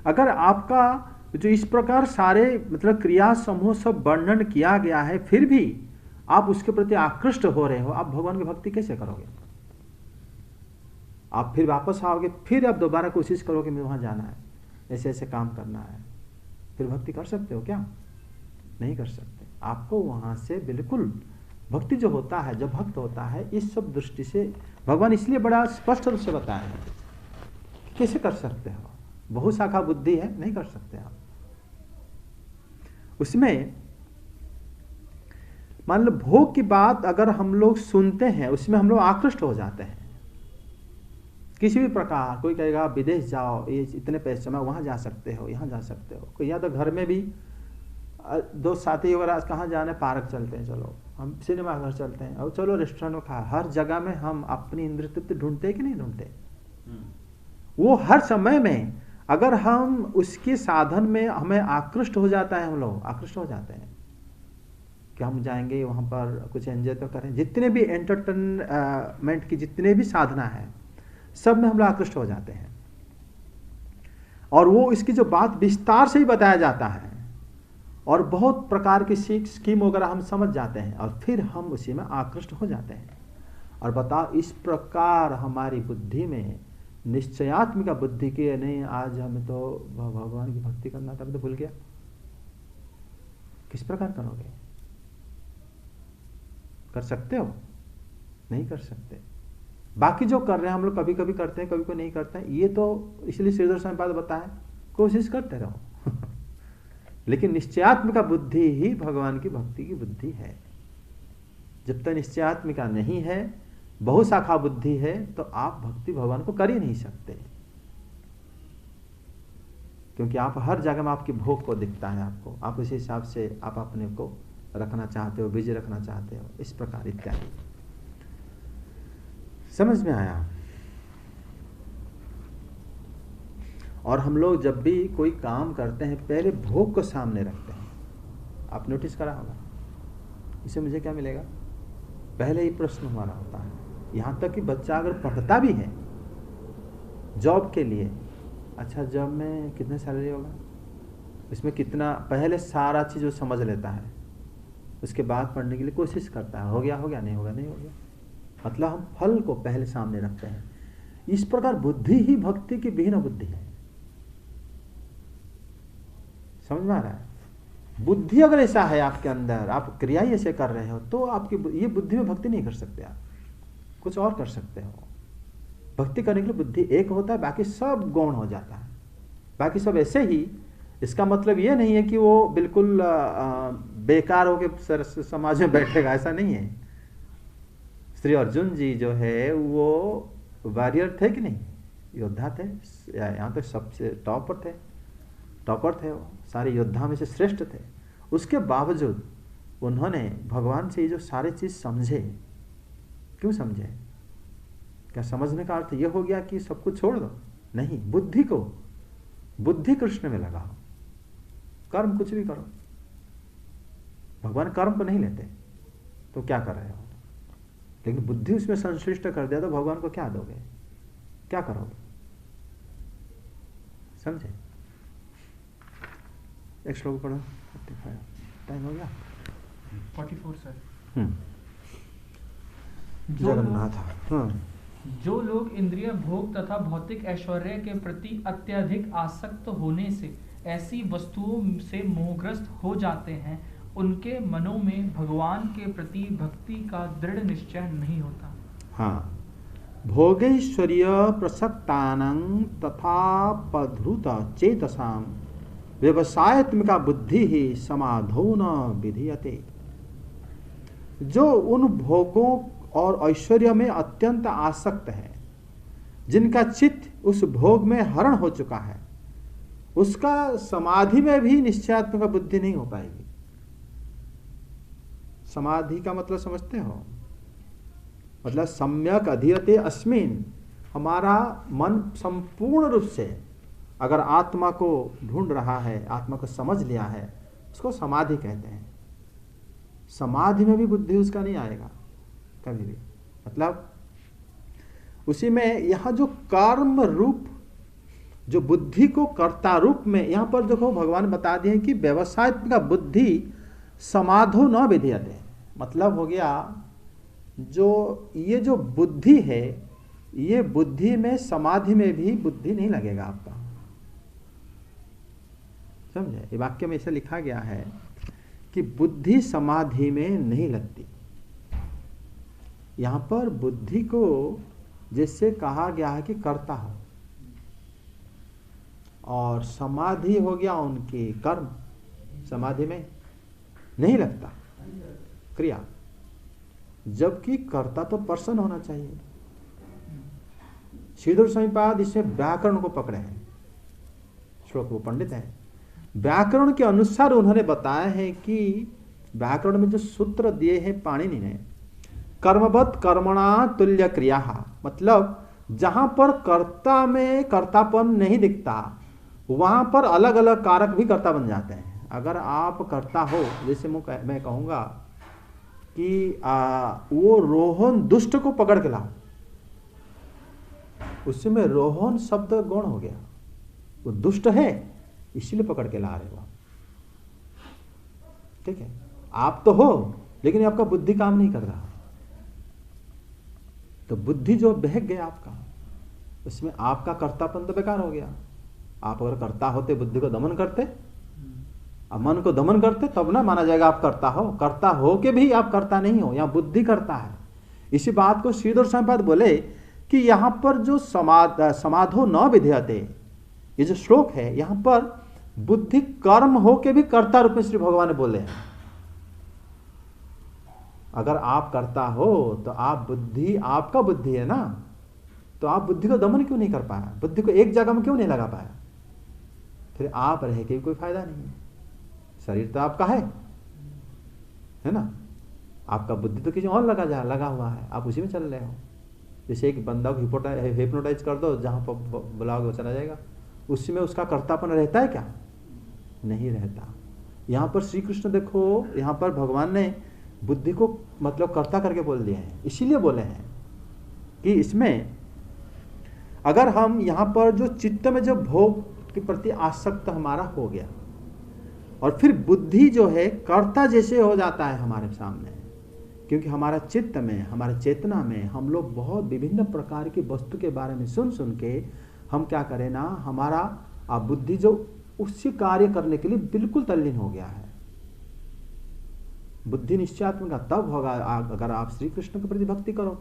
अगर आपका जो इस प्रकार सारे मतलब क्रिया समूह सब वर्णन किया गया है, फिर भी आप उसके प्रति आकृष्ट हो रहे हो, आप भगवान की भक्ति कैसे करोगे? आप फिर वापस आओगे, फिर आप दोबारा कोशिश करोगे मैं वहां जाना है, ऐसे ऐसे काम करना है, फिर भक्ति कर सकते हो क्या? नहीं कर सकते। आपको वहां से बिल्कुल भक्ति जो होता है, जब भक्त होता है, इस सब दृष्टि से भगवान इसलिए बड़ा स्पष्ट रूप से बताया है कैसे कर सकते हो। बहुशाखा बुद्धि है, नहीं कर सकते आप। उसमें मान लो भोग की बात अगर हम लोग सुनते हैं, उसमें हम लोग आकृष्ट हो जाते हैं किसी भी प्रकार। कोई कहेगा विदेश जाओ, ये इतने पैसे में वहां जा सकते हो, यहाँ जा सकते हो। कोई या तो घर में भी दो साथी वगैरह कहाँ जाना है, पार्क चलते हैं, चलो हम सिनेमा घर चलते हैं और चलो रेस्टोरेंट में खा, हर जगह में हम अपनी इंद्रिय तृप्ति ढूंढते हैं कि नहीं ढूंढते? वो हर समय में अगर हम उसके साधन में हमें आकृष्ट हो जाता है, हम लोग आकृष्ट हो जाते हैं कि हम जाएंगे वहाँ पर कुछ एंजॉय तो करें, जितने भी एंटरटेनमेंट की जितने भी साधना है सब में हम लोग आकृष्ट हो जाते हैं। और वो इसकी जो बात विस्तार से ही बताया जाता है और बहुत प्रकार की स्कीम वगैरह हम समझ जाते हैं और फिर हम उसी में आकृष्ट हो जाते हैं। और बताओ इस प्रकार हमारी बुद्धि में निश्चयात्मिका बुद्धि के नहीं, आज हमें तो भगवान की भक्ति करना था, मैं तो भूल गया, किस प्रकार करोगे? कर सकते हो? नहीं कर सकते। बाकी जो कर रहे हैं हम लोग कभी कभी करते हैं, कभी कभी नहीं करते हैं, ये तो इसलिए श्रीधर स्वामी पाद बताएं कोशिश करते रहो लेकिन निश्चयात्मिका बुद्धि ही भगवान की भक्ति की बुद्धि है। जब तक निश्चयात्मिका नहीं है, बहुशाखा बुद्धि है, तो आप भक्ति भगवान को कर ही नहीं सकते, क्योंकि आप हर जगह में आपकी भोग को दिखता है आपको, आप उसी हिसाब से आप अपने को रखना चाहते हो, बिजी रखना चाहते हो, इस प्रकार इत्यादि। समझ में आया? और हम लोग जब भी कोई काम करते हैं पहले भोग को सामने रखते हैं। आप नोटिस करा होगा, इससे मुझे क्या मिलेगा, पहले ही प्रश्न हमारा होता है। यहाँ तक कि बच्चा अगर पढ़ता भी है जॉब के लिए, अच्छा जॉब में कितना सैलरी होगा, इसमें कितना, पहले सारा चीज़ वो समझ लेता है, उसके बाद पढ़ने के लिए कोशिश करता है, हो गया हो गया, नहीं होगा नहीं हो गया, मतलब हम फल को पहले सामने रखते हैं। इस प्रकार बुद्धि ही भक्ति की विहीन बुद्धि है। समझ में आ रहा है? बुद्धि अगर ऐसा है आपके अंदर, आप क्रिया ही ऐसे कर रहे हो, तो आपकी ये बुद्धि में भक्ति नहीं कर सकते, आप कुछ और कर सकते हो। भक्ति करने के लिए बुद्धि एक होता है, बाकी सब गौण हो जाता है, बाकी सब ऐसे ही। इसका मतलब ये नहीं है कि वो बिल्कुल बेकार होकर समाज में बैठेगा, ऐसा नहीं है। श्री अर्जुन जी जो है वो वॉरियर थे कि नहीं, योद्धा थे, यहाँ तो सबसे टॉपर थे वो, सारे योद्धा में से श्रेष्ठ थे। उसके बावजूद उन्होंने भगवान से ये जो सारे चीज समझे, क्यों समझे? क्या समझने का अर्थ ये हो गया कि सब कुछ छोड़ दो? नहीं, बुद्धि कृष्ण में लगाओ, कर्म कुछ भी करो। भगवान कर्म को नहीं लेते, तो क्या कर रहे हो? लेकिन बुद्धि उसमें संश्लिष्ट कर दिया तो भगवान को क्या दोगे, क्या करोगे? समझे? एक श्लोक पढ़ो, 45 टाइम हो गया, 44 सर। जगन्नाथ। जो लोग इंद्रिय भोग तथा भौतिक ऐश्वर्य के प्रति अत्यधिक आसक्त होने से ऐसी वस्तुओं से मोहग्रस्त हो जाते हैं, उनके मनों में भगवान के प्रति भक्ति का दृढ़ निश्चय नहीं होता। हाँ, भोगैश्वर्य प्रसक्तानां तथा पधृत चेतसाम व्यवसायत्मिका बुद्धि ही समाधो न विधीयते। जो उन भोगों और ऐश्वर्य में अत्यंत आसक्त है, जिनका चित्त उस भोग में हरण हो चुका है, उसका समाधि में भी निश्चयात्मिका बुद्धि नहीं हो पाएगी। समाधि का मतलब समझते हो? मतलब सम्यक अधीयते अस्मिन, हमारा मन संपूर्ण रूप से अगर आत्मा को ढूंढ रहा है, आत्मा को समझ लिया है, उसको समाधि कहते हैं। समाधि में भी बुद्धि उसका नहीं आएगा कभी भी। मतलब उसी में यहाँ जो कर्म रूप, जो बुद्धि को कर्ता रूप में, यहाँ पर देखो भगवान बता दिए कि व्यवसायत्मिका बुद्धि समाधो न विधीयते। मतलब हो गया जो ये जो बुद्धि है, ये बुद्धि में समाधि में भी बुद्धि नहीं लगेगा आपका। समझे? ये वाक्य में ऐसा लिखा गया है कि बुद्धि समाधि में नहीं लगती। यहाँ पर बुद्धि को जैसे कहा गया है कि कर्ता हो, और समाधि हो गया उनकी कर्म, समाधि में नहीं लगता क्रिया, जबकि कर्ता तो पर्सन होना चाहिए। श्रीधर स्वामीपाद इसमें व्याकरण को पकड़े हैं, श्लोक वो पंडित हैं, व्याकरण के अनुसार उन्होंने बताया है कि व्याकरण में जो सूत्र दिए हैं पाणिनि ने, कर्मवत कर्मणा तुल्य क्रिया, मतलब जहां पर कर्ता में कर्तापन नहीं दिखता वहां पर अलग अलग कारक भी कर्ता बन जाते हैं। अगर आप कर्ता हो, जैसे मैं कहूंगा कि वो रोहन दुष्ट को पकड़ के लाओ, उसमें रोहन शब्द गौण हो गया, वो दुष्ट है इसीलिए पकड़ के ला रहे हो, ठीक है। आप तो हो लेकिन आपका बुद्धि काम नहीं कर रहा, तो बुद्धि जो बहक गया आपका, उसमें आपका कर्तापन तो बेकार हो गया। आप अगर कर्ता होते, बुद्धि को दमन करते, अब मन को दमन करते, तब ना माना जाएगा आप कर्ता हो। कर्ता हो के भी आप कर्ता नहीं हो, यहाँ बुद्धि करता है। इसी बात को श्रीधर स्वामीपाद बोले कि यहाँ पर जो समाधो न विधेयते, ये जो श्लोक है यहाँ पर बुद्धि कर्म हो के भी कर्ता रूप में श्री भगवान ने बोले हैं। अगर आप करता हो तो आप बुद्धि, आपका बुद्धि है ना, तो आप बुद्धि को दमन क्यों नहीं कर पाया, बुद्धि को एक जगह में क्यों नहीं लगा पाया, फिर आप रह के भी कोई फायदा नहीं है। शरीर तो आपका है ना, आपका बुद्धि तो किसी और लगा हुआ है, आप उसी में चल रहे हो। जैसे एक बंदा को हिप्नोटाइज कर दो, जहां पर बुलाओगे वो चला जाएगा, उसमें उसका कर्तापन रहता है क्या, नहीं रहता। यहाँ पर श्री कृष्ण देखो, यहाँ पर भगवान ने बुद्धि को मतलब कर्ता करके बोल दिया है, इसीलिए बोले हैं कि इसमें अगर हम यहाँ पर जो चित्त में जो भोग के प्रति आसक्त हमारा हो गया और फिर बुद्धि जो है कर्ता जैसे हो जाता है हमारे सामने, क्योंकि हमारा चित्त में, हमारे चेतना में हम लोग बहुत विभिन्न प्रकार की वस्तु के बारे में सुन के हम क्या करें ना, हमारा बुद्धि जो उसी कार्य करने के लिए बिल्कुल तल्लीन हो गया है। बुद्धि निश्चयात्मिका तब होगा अगर आप श्री कृष्ण के प्रति भक्ति करो।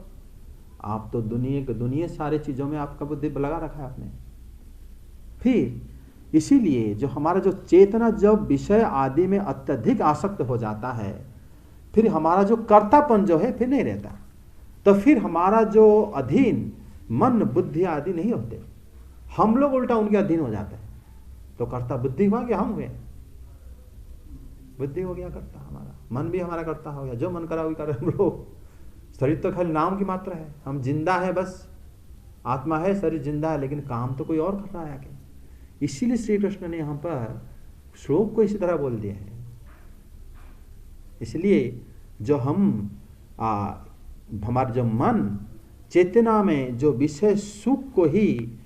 आप तो दुनिया सारे चीजों में आपका बुद्धि लगा रखा है आपने। फिर इसीलिए जो हमारा जो चेतना जब विषय आदि में अत्यधिक आसक्त हो जाता है, फिर हमारा जो कर्तापन जो है फिर नहीं रहता, तो फिर हमारा जो अधीन मन बुद्धि आदि नहीं होते, हम लोग उल्टा उनके अधीन हो जाते हैं। तो कर्ता बुद्धि हुआ कि हम हुए, बुद्धि हो गया कर्ता, हमारा मन भी हमारा कर्ता हो गया, जो मन करा वही कर हम लोग। शरीर तो खाली नाम की मात्रा है, हम जिंदा है, बस आत्मा है, शरीर जिंदा है, लेकिन काम तो कोई और कर रहा है आगे। इसीलिए श्री कृष्ण ने यहाँ पर श्लोक को इसी तरह बोल दिया है। इसलिए जो हमारा जो मन चेतना में जो विषय सुख को ही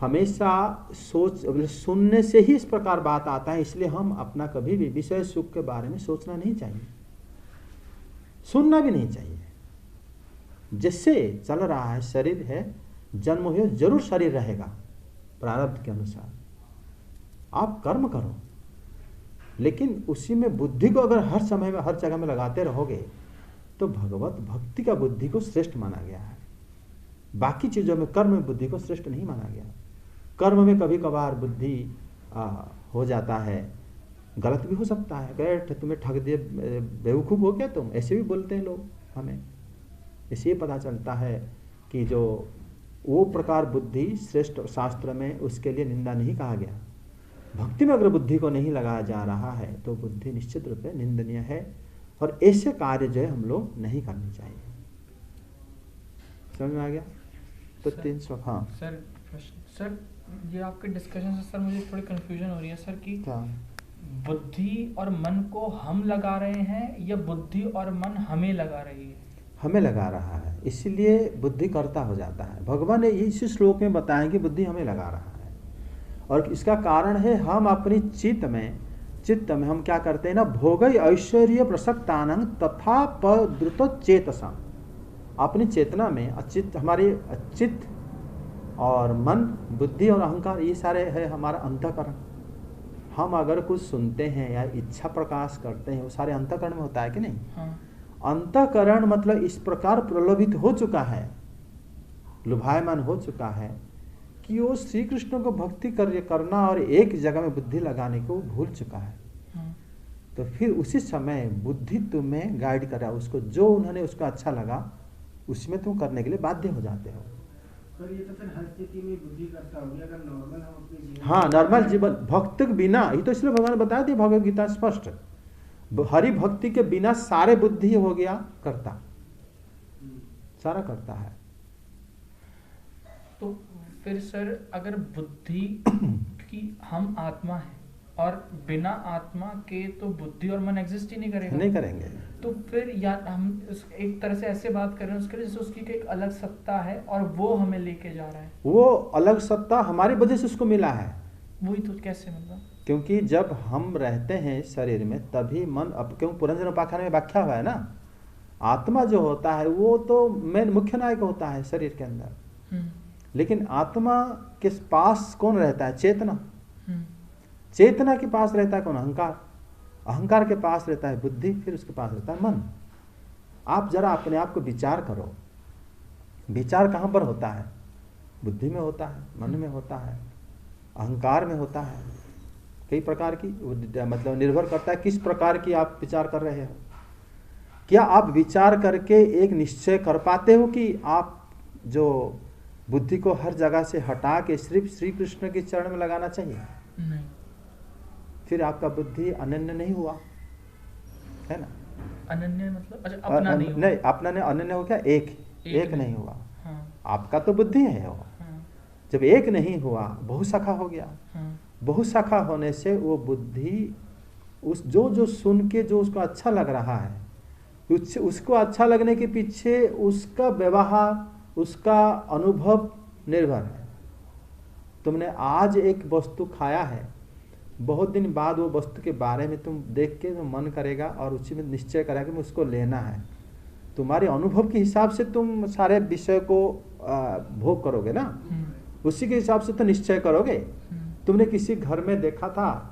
हमेशा सुनने से ही इस प्रकार बात आता है, इसलिए हम अपना कभी भी विषय सुख के बारे में सोचना नहीं चाहिए, सुनना भी नहीं चाहिए। जिससे चल रहा है, शरीर है, जन्म हो जरूर शरीर रहेगा प्रारब्ध के अनुसार। आप कर्म करो, लेकिन उसी में बुद्धि को अगर हर समय में हर जगह में लगाते रहोगे तो भगवत भक्ति का बुद्धि को श्रेष्ठ माना गया है। बाकी चीजों में कर्म में बुद्धि को श्रेष्ठ नहीं माना गया। कर्म में कभी कभार बुद्धि हो जाता है, गलत भी हो सकता है, कहे तुम्हें ठग दिए, बेवकूफ हो गया तुम, ऐसे भी बोलते हैं लोग हमें। इसलिए पता चलता है कि जो वो प्रकार बुद्धि श्रेष्ठ शास्त्र में उसके लिए निंदा नहीं कहा गया। भक्ति में अगर बुद्धि को नहीं लगाया जा रहा है तो बुद्धि निश्चित रूप से निंदनीय है, और ऐसे कार्य जो है हम लोग नहीं करने चाहिए। समझ में आ गया? तो 300। हाँ सर ये आपके डिस्कशन से सर मुझे थोड़ी कंफ्यूजन हो रही है सर कि बुद्धि और मन को हम लगा रहे हैं या बुद्धि और मन हमें लगा रही है? हमें लगा रहा है, इसीलिए बुद्धि कर्ता हो जाता है। भगवान ने इसी श्लोक में बताया कि बुद्धि हमें लगा रहा है, और इसका कारण है हम अपनी चित्त में हम क्या करते हैं ना, भोगई ऐश्वर्य प्रसक्तानंग तथा पद्रुत चेतसा। अपनी चेतना में अचित, हमारे चित्त और मन, बुद्धि और अहंकार, ये सारे है हमारा अंतःकरण। हम अगर कुछ सुनते हैं या इच्छा प्रकाश करते हैं, वो सारे अंतःकरण में होता है कि नहीं? हाँ। अंतःकरण मतलब इस प्रकार प्रलोभित हो चुका है, लुभायमान हो चुका है कि वो श्री कृष्ण को भक्ति करना और एक जगह में बुद्धि लगाने को भूल चुका है। हाँ। तो फिर उसी समय बुद्धि तुम्हें गाइड कर रहा है, उसको जो उन्होंने उसको अच्छा लगा उसमें तुम करने के लिए बाध्य हो जाते हो। पर ये तो फिर हर स्थिति में बुद्धि करता होगी, अगर नॉर्मल हम अपने जीवन, हाँ, नॉर्मल जीवन भक्त के बिना ही तो, इसलिए भगवान बताया थे भगवद गीता स्पष्ट, हरि भक्ति के बिना सारे बुद्धि हो गया करता, सारा करता है। तो फिर सर अगर बुद्धि की हम आत्मा है और बिना आत्मा के तो बुद्धि और मन एग्जिस्ट ही नहीं करेगा, नहीं करेंगे। तो फिर या हम एक तरह से ऐसे बात कर रहे हैं उसके लिए जैसे उसकी एक अलग सत्ता है और वो हमें लेके जा रहा है। वो अलग सत्ता हमारी वजह से उसको मिला है। वही तो कैसे मतलब? क्योंकि जब हम रहते हैं शरीर में तभी मन, अब क्यों पुरंजन उपाख्यान में व्याख्या हुआ है ना, आत्मा जो होता है वो तो मेन मुख्य नायक होता है शरीर के अंदर, लेकिन आत्मा के पास कौन रहता है? चेतना। चेतना के पास रहता है कौन? अहंकार। अहंकार के पास रहता है बुद्धि, फिर उसके पास रहता है मन। आप जरा अपने आप को विचार करो, विचार कहाँ पर होता है? बुद्धि में होता है, मन में होता है, अहंकार में होता है। कई प्रकार की मतलब निर्भर करता है किस प्रकार की आप विचार कर रहे हो। क्या आप विचार करके एक निश्चय कर पाते हो कि आप जो बुद्धि को हर जगह से हटा के सिर्फ श्री कृष्ण के चरण में लगाना चाहिए? नहीं। फिर आपका बुद्धि अनन्य नहीं हुआ, है ना? अनन्य मतलब अच्छा अपना नहीं हुआ। नहीं, अपना नहीं, अनन्य हो गया, एक नहीं हुआ। हाँ। आपका तो बुद्धि है वो। हाँ। जब एक नहीं हुआ बहुशाखा हो गया। हाँ। बहुशाखा होने से वो बुद्धि उस जो सुन के जो उसको अच्छा लग रहा है, उसको अच्छा लगने के पीछे उसका व्यवहार, उसका अनुभव निर्भर है। तुमने आज एक वस्तु खाया है, बहुत दिन बाद वो वस्तु के बारे में तुम देख के तो मन करेगा और उसी में निश्चय करेगा कि मुझको लेना है। तुम्हारे अनुभव के हिसाब से तुम सारे विषय को भोग करोगे ना, उसी के हिसाब से तो निश्चय करोगे। तुमने किसी घर में देखा था,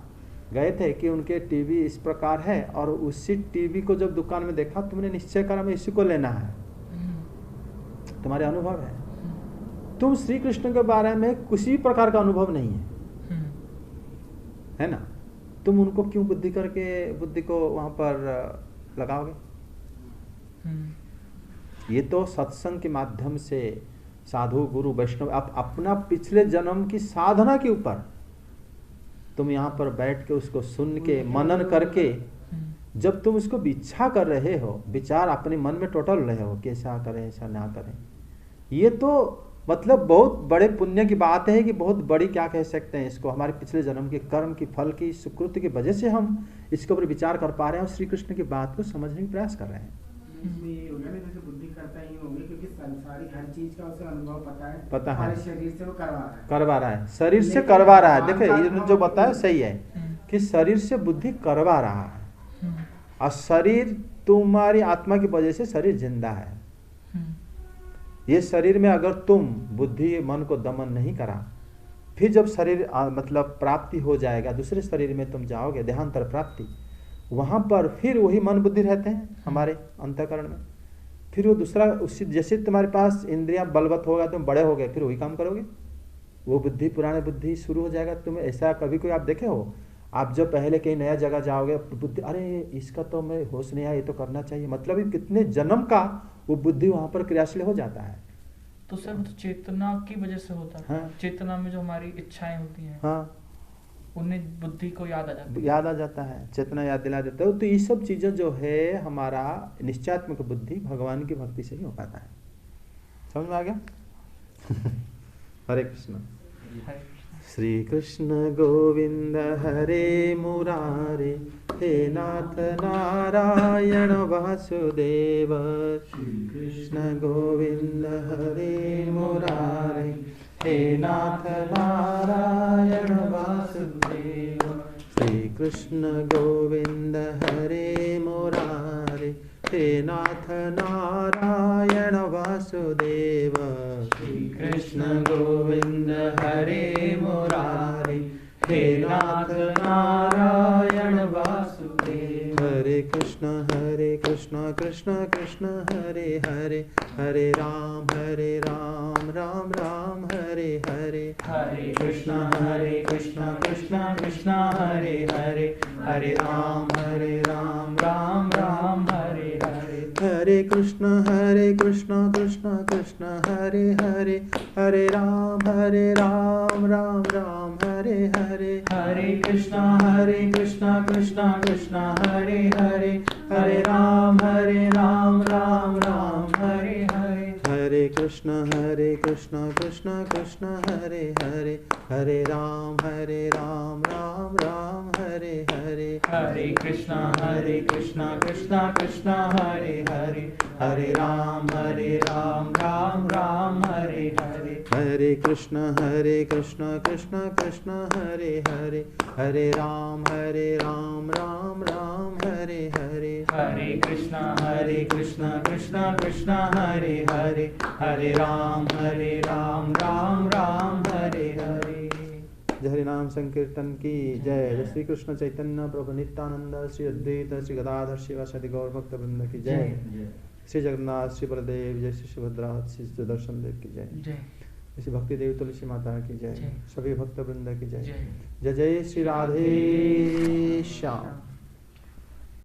गए थे कि उनके टीवी इस प्रकार है और उसी टीवी को जब दुकान में देखा तुमने निश्चय करा मैं इसी को लेना है, तुम्हारे अनुभव है। तुम श्री कृष्ण के बारे में किसी प्रकार का अनुभव नहीं है ना? तुम उनको क्यों बुद्धि को वहां पर लगाओगे? ये तो सत्संग के माध्यम से साधु गुरु वैष्णव आप अपना पिछले जन्म की साधना के ऊपर तुम यहाँ पर बैठ के उसको सुन के मनन करके जब तुम उसको इच्छा कर रहे हो, विचार अपने मन में टोटल रहे हो कैसा करें ऐसा ना करें, ये तो मतलब बहुत बड़े पुण्य की बात है कि बहुत बड़ी क्या कह सकते हैं इसको, हमारे पिछले जन्म के कर्म की फल की सुकृति की वजह से हम इसके ऊपर विचार कर पा रहे हैं और श्री कृष्ण की बात को समझने की प्रयास कर रहे हैं। बुद्धि करता ही होंगे क्योंकि संसारिक हर चीज का उसे अनुभव पता है, शरीर से वो करवा रहा है, शरीर से करवा रहा है। देखो ये जो बताया सही है कि शरीर से बुद्धि करवा रहा है और शरीर तुम्हारी आत्मा की वजह से शरीर जिंदा है। ये शरीर में अगर तुम बुद्धि मन को दमन नहीं करा, फिर जब शरीर मतलब प्राप्ति हो जाएगा दूसरे शरीर में तुम जाओगे, देहांतर प्राप्ति, वहां पर फिर वही मन बुद्धि रहते हैं हमारे अंतःकरण में। फिर वो दूसरा उसी जैसे तुम्हारे पास इंद्रियां बलवत होगा, तुम बड़े हो गए, फिर वही काम करोगे, वो बुद्धि पुराने बुद्धि शुरू हो जाएगा। तुम ऐसा कभी कोई आप देखे हो? आप जब पहले कहीं नया जगह जाओगे बुद्धि, अरे इसका तो मैं होश नहीं आया, ये तो करना चाहिए, मतलब कितने जन्म का वो बुद्धि वहां पर क्रियाशील हो जाता है। तो सर तो चेतना की वजह से होता है। हाँ। चेतना में जो हमारी इच्छाएं होती हैं, हाँ, उन्हें बुद्धि को याद आ जाता है, चेतना याद दिला देता है। तो ये सब चीजें जो है हमारा निश्चयात्मक बुद्धि भगवान की भक्ति से ही हो पाता है। समझ में आ गया? हरे कृष्ण। श्री कृष्ण गोविंद हरे मुरारे, हे नाथ नारायण वासुदेव। श्री कृष्ण गोविंद हरे मुरारे, हे नाथ नारायण वासुदेव। श्री कृष्ण गोविंद हरे मुरारे, हे नाथ नारायण वासुदेव। श्री कृष्ण गोविंद हरे मुरारे, हे नाथ नारायण वासुदेव। हरे कृष्ण कृष्ण कृष्ण हरे हरे, हरे राम राम राम हरे हरे। हरे कृष्ण कृष्ण कृष्ण हरे हरे, हरे राम राम राम हरे हरे। हरे कृष्ण कृष्ण कृष्ण हरे हरे, हरे राम राम राम हरे हरे, हरे कृष्णा कृष्णा कृष्णा हरे हरे, हरे राम राम राम हरे हरे, हरे कृष्णा कृष्णा कृष्णा हरे हरे, हरे राम राम राम हरे हरे, हरे कृष्णा कृष्णा कृष्णा हरे हरे, हरे राम राम राम हरे हरे, हरे कृष्णा कृष्णा कृष्णा हरे हरे, हरे राम राम राम हरे हरे, हरे कृष्णा कृष्णा कृष्णा हरे हरे, हरे राम राम राम हरे हरे। जय हरि नाम संकीर्तन की जय। जय श्री कृष्ण चैतन्य प्रभु नित्यानंद, श्री अद्वैत श्री गदाधर शिवासादि गौर भक्त वृंद की जय। श्री जगन्नाथ श्री बलदेव जय, श्री सुभद्रा श्री सुदर्शन देव की जय। श्री भक्ति देव तुलसी माता की जय, सभी भक्त वृंद की जय। जय जय श्री राधे श्याम।